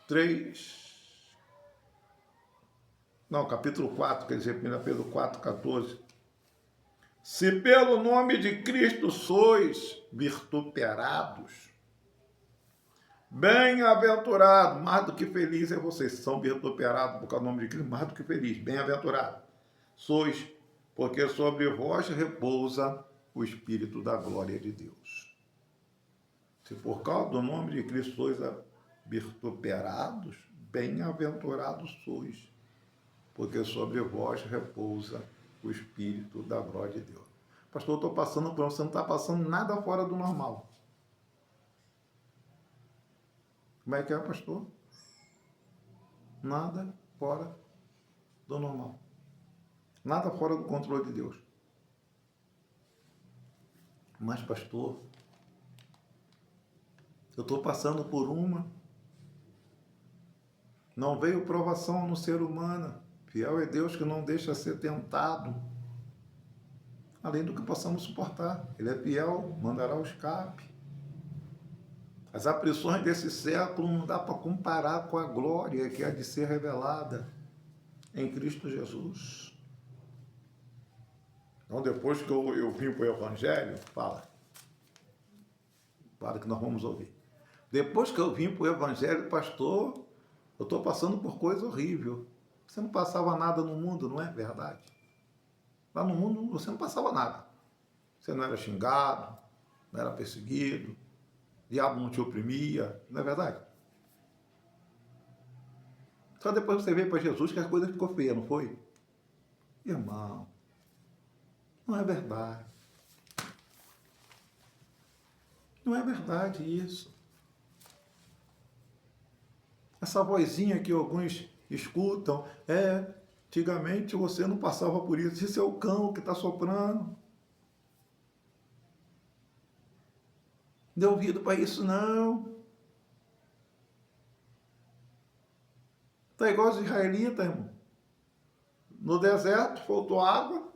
3. Não, capítulo 4, quer dizer, 1 Pedro 4, 14. Se pelo nome de Cristo sois vituperados, bem-aventurado, mais do que feliz é vocês, são vituperados por causa do nome de Cristo, mais do que feliz, bem-aventurado sois, porque sobre vós repousa o Espírito da glória de Deus. Se por causa do nome de Cristo sois vituperados, bem-aventurados sois, porque sobre vós repousa o Espírito da glória de Deus. Pastor, eu estou passando por você, não está passando nada fora do normal. Como é que é, pastor? Nada fora do normal. Nada fora do controle de Deus. Mas, pastor, eu estou passando por uma. Não veio provação no ser humano. Fiel é Deus que não deixa ser tentado, além do que possamos suportar. Ele é fiel, mandará o escape. As aflições desse século não dá para comparar com a glória que há de ser revelada em Cristo Jesus. Então, depois que eu vim para o Evangelho, para que nós vamos ouvir. Depois que eu vim para o Evangelho, pastor, eu estou passando por coisa horrível. Você não passava nada no mundo, não é verdade? Lá no mundo você não passava nada. Você não era xingado, não era perseguido, o diabo não te oprimia, não é verdade? Só depois você veio para Jesus que as coisas ficou feias, não foi? Irmão, não é verdade. Não é verdade isso. Essa vozinha que alguns escutam, antigamente você não passava por isso. Isso é o cão que está soprando. Não dê ouvido para isso, não. Está igual os israelitas, irmão. No deserto, faltou água.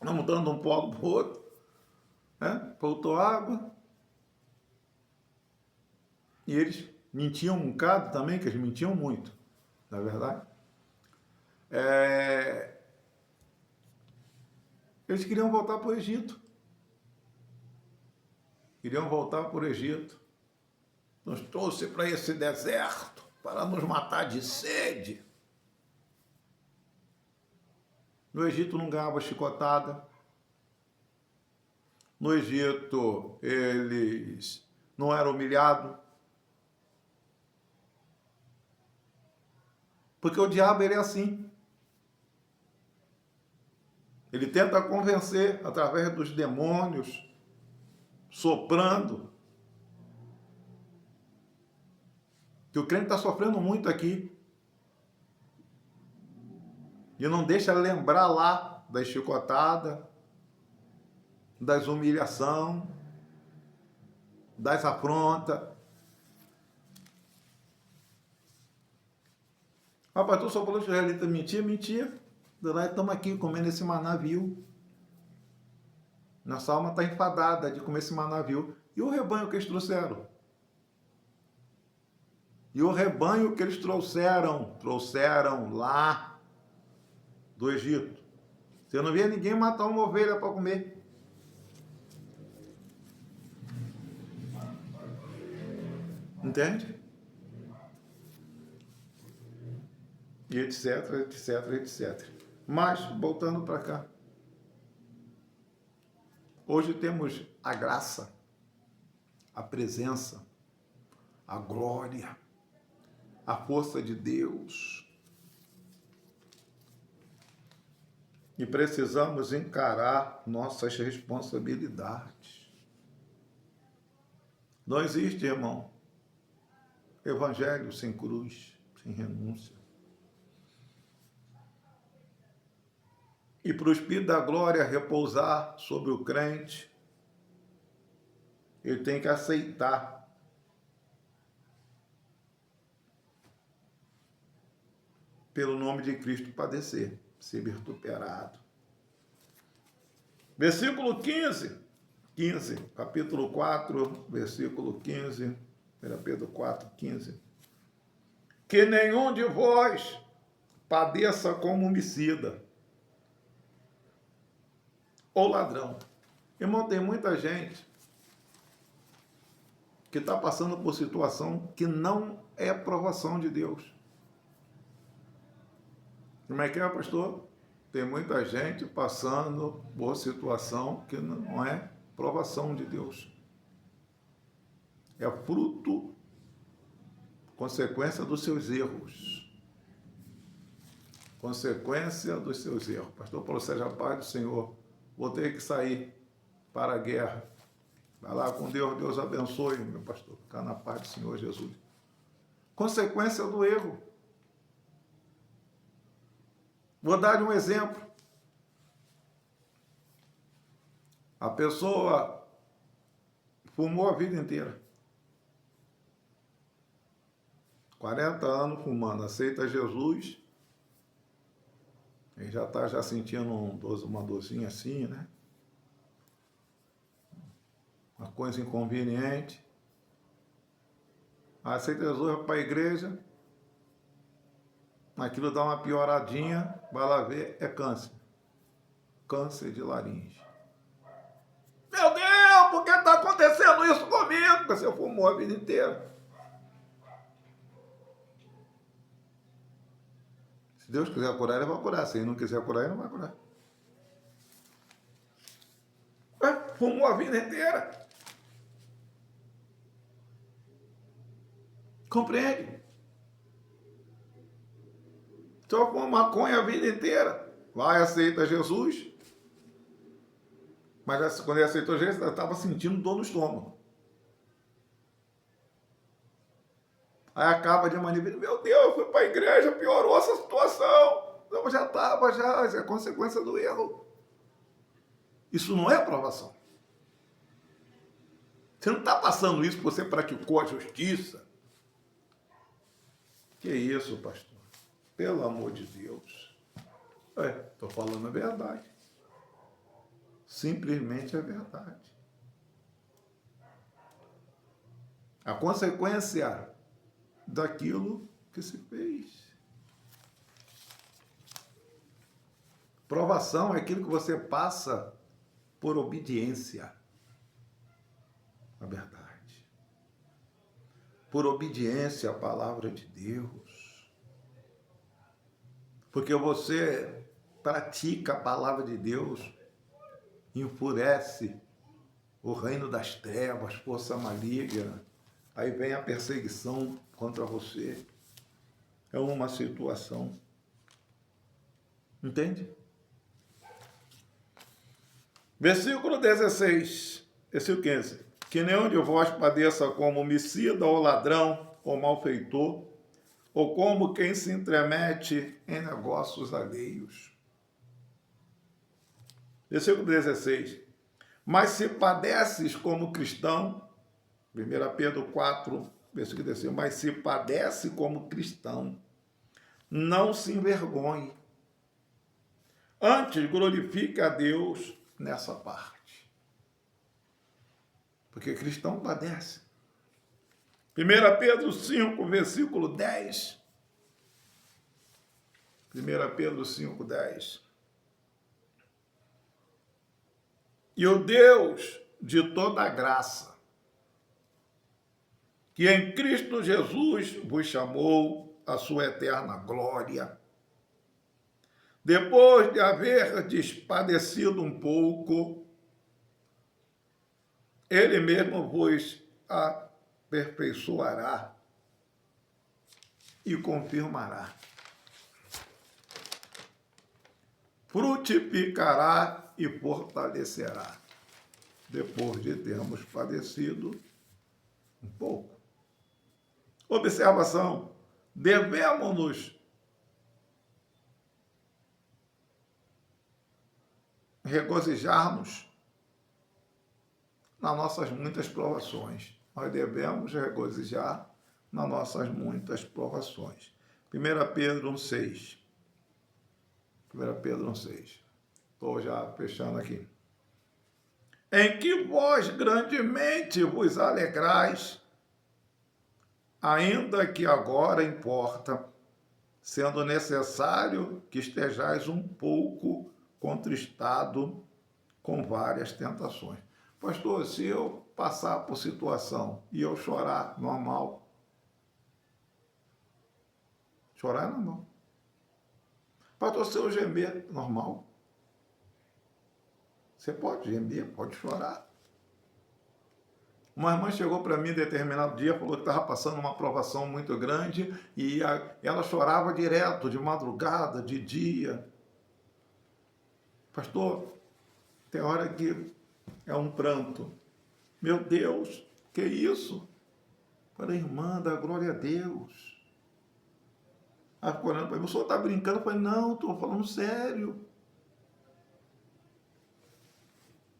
Não mudando de um polo para o outro. Faltou água. E eles mentiam um bocado também, que eles mentiam muito. Não é verdade? Eles queriam voltar para o Egito. Queriam voltar para o Egito. Nos trouxe para esse deserto para nos matar de sede. No Egito não ganhava chicotada. No Egito eles não eram humilhados. Porque o diabo, ele é assim. Ele tenta convencer através dos demônios, soprando, que o crente está sofrendo muito aqui. E não deixa lembrar lá das chicotadas, das humilhações, das afrontas. Ah, pastor, só falou que os israelitas mentiam, mentia. Nós estamos aqui comendo esse maná vil. Nossa alma está enfadada de comer esse maná vil. E o rebanho que eles trouxeram? E o rebanho que eles trouxeram lá do Egito. Você não via ninguém matar uma ovelha para comer. Entende? E etc, etc, etc. Mas, voltando para cá. Hoje temos a graça, a presença, a glória, a força de Deus. E precisamos encarar nossas responsabilidades. Não existe, irmão, evangelho sem cruz, sem renúncia. E para o Espírito da Glória repousar sobre o crente, ele tem que aceitar pelo nome de Cristo padecer, ser vituperado. Versículo 15, capítulo 4, versículo 15, 1 Pedro 4, 15. Que nenhum de vós padeça como homicida ou ladrão. Irmão, tem muita gente que está passando por situação que não é aprovação de Deus. Como é que é, pastor? Tem muita gente passando por situação que não é aprovação de Deus. É fruto, consequência dos seus erros. Consequência dos seus erros. Pastor Paulo, seja a paz do Senhor. Vou ter que sair para a guerra. Vai lá com Deus, Deus abençoe, meu pastor. Ficar na paz do Senhor Jesus. Consequência do erro. Vou dar um exemplo. A pessoa fumou a vida inteira. 40 anos fumando, aceita Jesus. Ele já está sentindo uma dorzinha assim, né? Uma coisa inconveniente. Aceita Jesus, vai para a igreja. Aquilo dá uma pioradinha, vai lá ver, é câncer. Câncer de laringe. Meu Deus, por que está acontecendo isso comigo? Porque você fumou a vida inteira. Se Deus quiser curar, ele vai curar. Se ele não quiser curar, ele não vai curar. Fumou a vida inteira. Compreende? Só fumou maconha a vida inteira. Vai, aceita Jesus. Mas quando ele aceitou Jesus, ele estava sentindo dor no estômago. Aí acaba de manifestar, meu Deus, eu fui para a igreja, piorou essa situação. Então já estava, isso é consequência do erro. Isso não é aprovação. Você não está passando isso porque você praticou a justiça. Que isso, pastor? Pelo amor de Deus. Estou falando a verdade. Simplesmente a verdade. A consequência daquilo que se fez. Provação é aquilo que você passa por obediência à verdade. Por obediência à palavra de Deus. Porque você pratica a palavra de Deus, enfurece o reino das trevas, força maligna. Aí vem a perseguição contra você. É uma situação. Entende? Versículo 16, versículo 15. Que nenhum de vós padeça como homicida ou ladrão ou malfeitor, ou como quem se intromete em negócios alheios. Versículo 16. Mas se padeces como cristão, 1 Pedro 4, versículo 16, mas se padece como cristão, não se envergonhe. Antes, glorifique a Deus nessa parte. Porque cristão padece. 1 Pedro 5, versículo 10. 1 Pedro 5, 10. E o Deus de toda graça, que em Cristo Jesus vos chamou à sua eterna glória, depois de haverdes padecido um pouco, Ele mesmo vos aperfeiçoará e confirmará, frutificará e fortalecerá, depois de termos padecido um pouco. Observação: devemos-nos regozijar-nos nas nossas muitas provações. Nós devemos regozijar nas nossas muitas provações. 1 Pedro 1,6. 1 Pedro 1,6. Estou já fechando aqui. Em que vós grandemente vos alegrais, ainda que agora importa, sendo necessário que estejais um pouco contristado com várias tentações. Pastor, se eu passar por situação e eu chorar, normal. Chorar é normal. Pastor, se eu gemer, normal. Você pode gemer, pode chorar. Uma irmã chegou para mim em determinado dia, falou que estava passando uma provação muito grande e ela chorava direto, de madrugada, de dia. Pastor, tem hora que é um pranto. Meu Deus, que isso? Falei, irmã, dá glória a Deus. Ela ficou olhando para mim, o senhor está brincando? Eu falei, não, estou falando sério.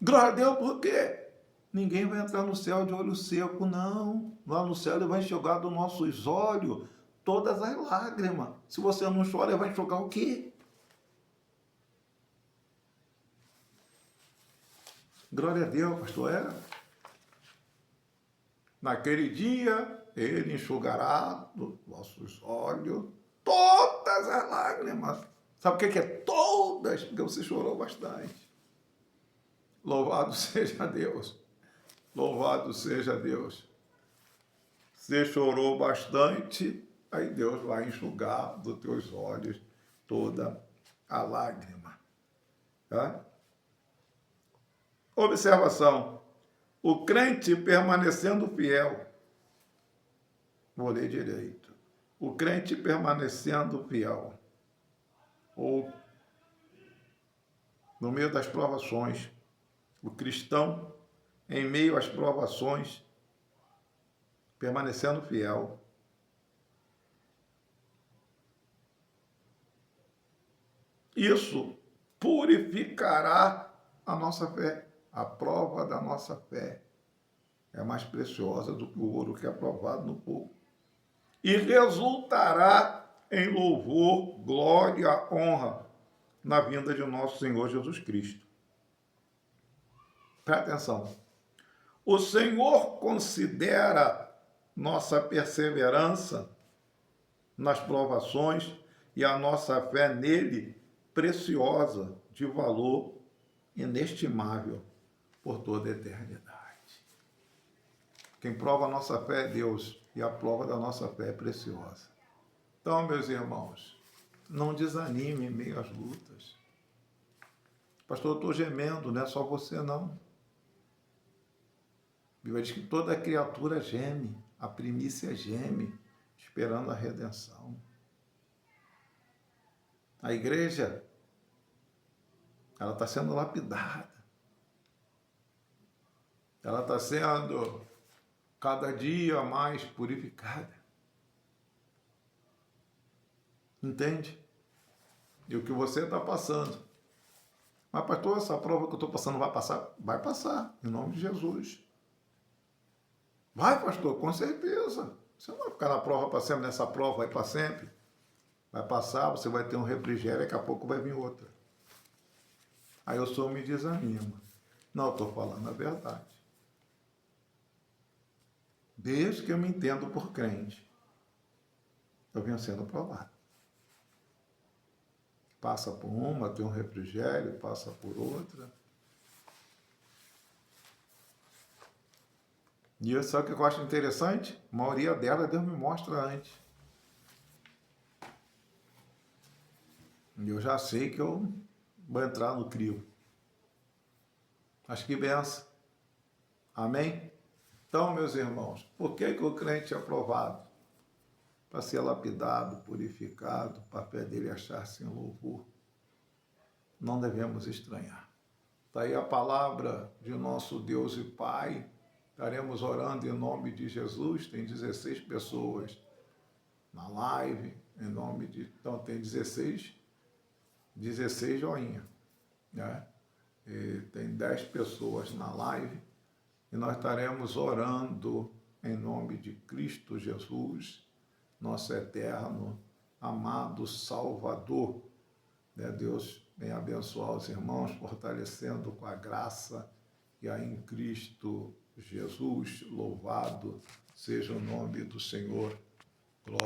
Glória a Deus, por quê? Ninguém vai entrar no céu de olho seco, não. Lá no céu ele vai enxugar dos nossos olhos todas as lágrimas. Se você não chora, ele vai enxugar o quê? Glória a Deus, pastor. Naquele dia, ele enxugará dos vossos olhos todas as lágrimas. Sabe o que é todas? Porque você chorou bastante. Louvado seja Deus. Louvado seja Deus. Você chorou bastante, aí Deus vai enxugar dos teus olhos toda a lágrima. Tá? Observação. O crente permanecendo fiel. Vou ler direito. O crente permanecendo fiel. Ou no meio das provações. O cristão, em meio às provações, permanecendo fiel. Isso purificará a nossa fé. A prova da nossa fé é mais preciosa do que o ouro que é provado no fogo. E resultará em louvor, glória, honra na vinda de nosso Senhor Jesus Cristo. Presta atenção. O Senhor considera nossa perseverança nas provações e a nossa fé nele preciosa, de valor inestimável por toda a eternidade. Quem prova a nossa fé é Deus e a prova da nossa fé é preciosa. Então, meus irmãos, não desanime em meio às lutas. Pastor, eu estou gemendo, não é só você não. A Bíblia diz que toda criatura geme, a primícia geme, esperando a redenção. A igreja, ela está sendo lapidada. Ela está sendo cada dia mais purificada. Entende? E o que você está passando. Mas, pastor, essa prova que eu estou passando vai passar? Vai passar, em nome de Jesus. Vai, pastor, com certeza. Você não vai ficar na prova para sempre, nessa prova vai para sempre. Vai passar, você vai ter um refrigério, daqui a pouco vai vir outra. Aí o senhor me desanima. Não, eu estou falando a verdade. desde que eu me entendo por crente, eu venho sendo provado. Passa por uma, tem um refrigério, passa por outra. E sabe o que eu acho interessante? A maioria dela Deus me mostra antes. E eu já sei que eu vou entrar no crivo. Acho que benção. Amém? Então, meus irmãos, por que o crente é aprovado? Para ser lapidado, purificado, para a fé dele achar-se em louvor. Não devemos estranhar. Está aí a palavra de nosso Deus e Pai. Estaremos orando em nome de Jesus. Tem 16 pessoas na live, em nome de... Então, tem 16 joinha, né? E tem 10 pessoas na live. E nós estaremos orando em nome de Cristo Jesus, nosso eterno, amado Salvador. Né? Deus venha abençoar os irmãos, fortalecendo com a graça que há em Cristo Jesus. Louvado seja o nome do Senhor.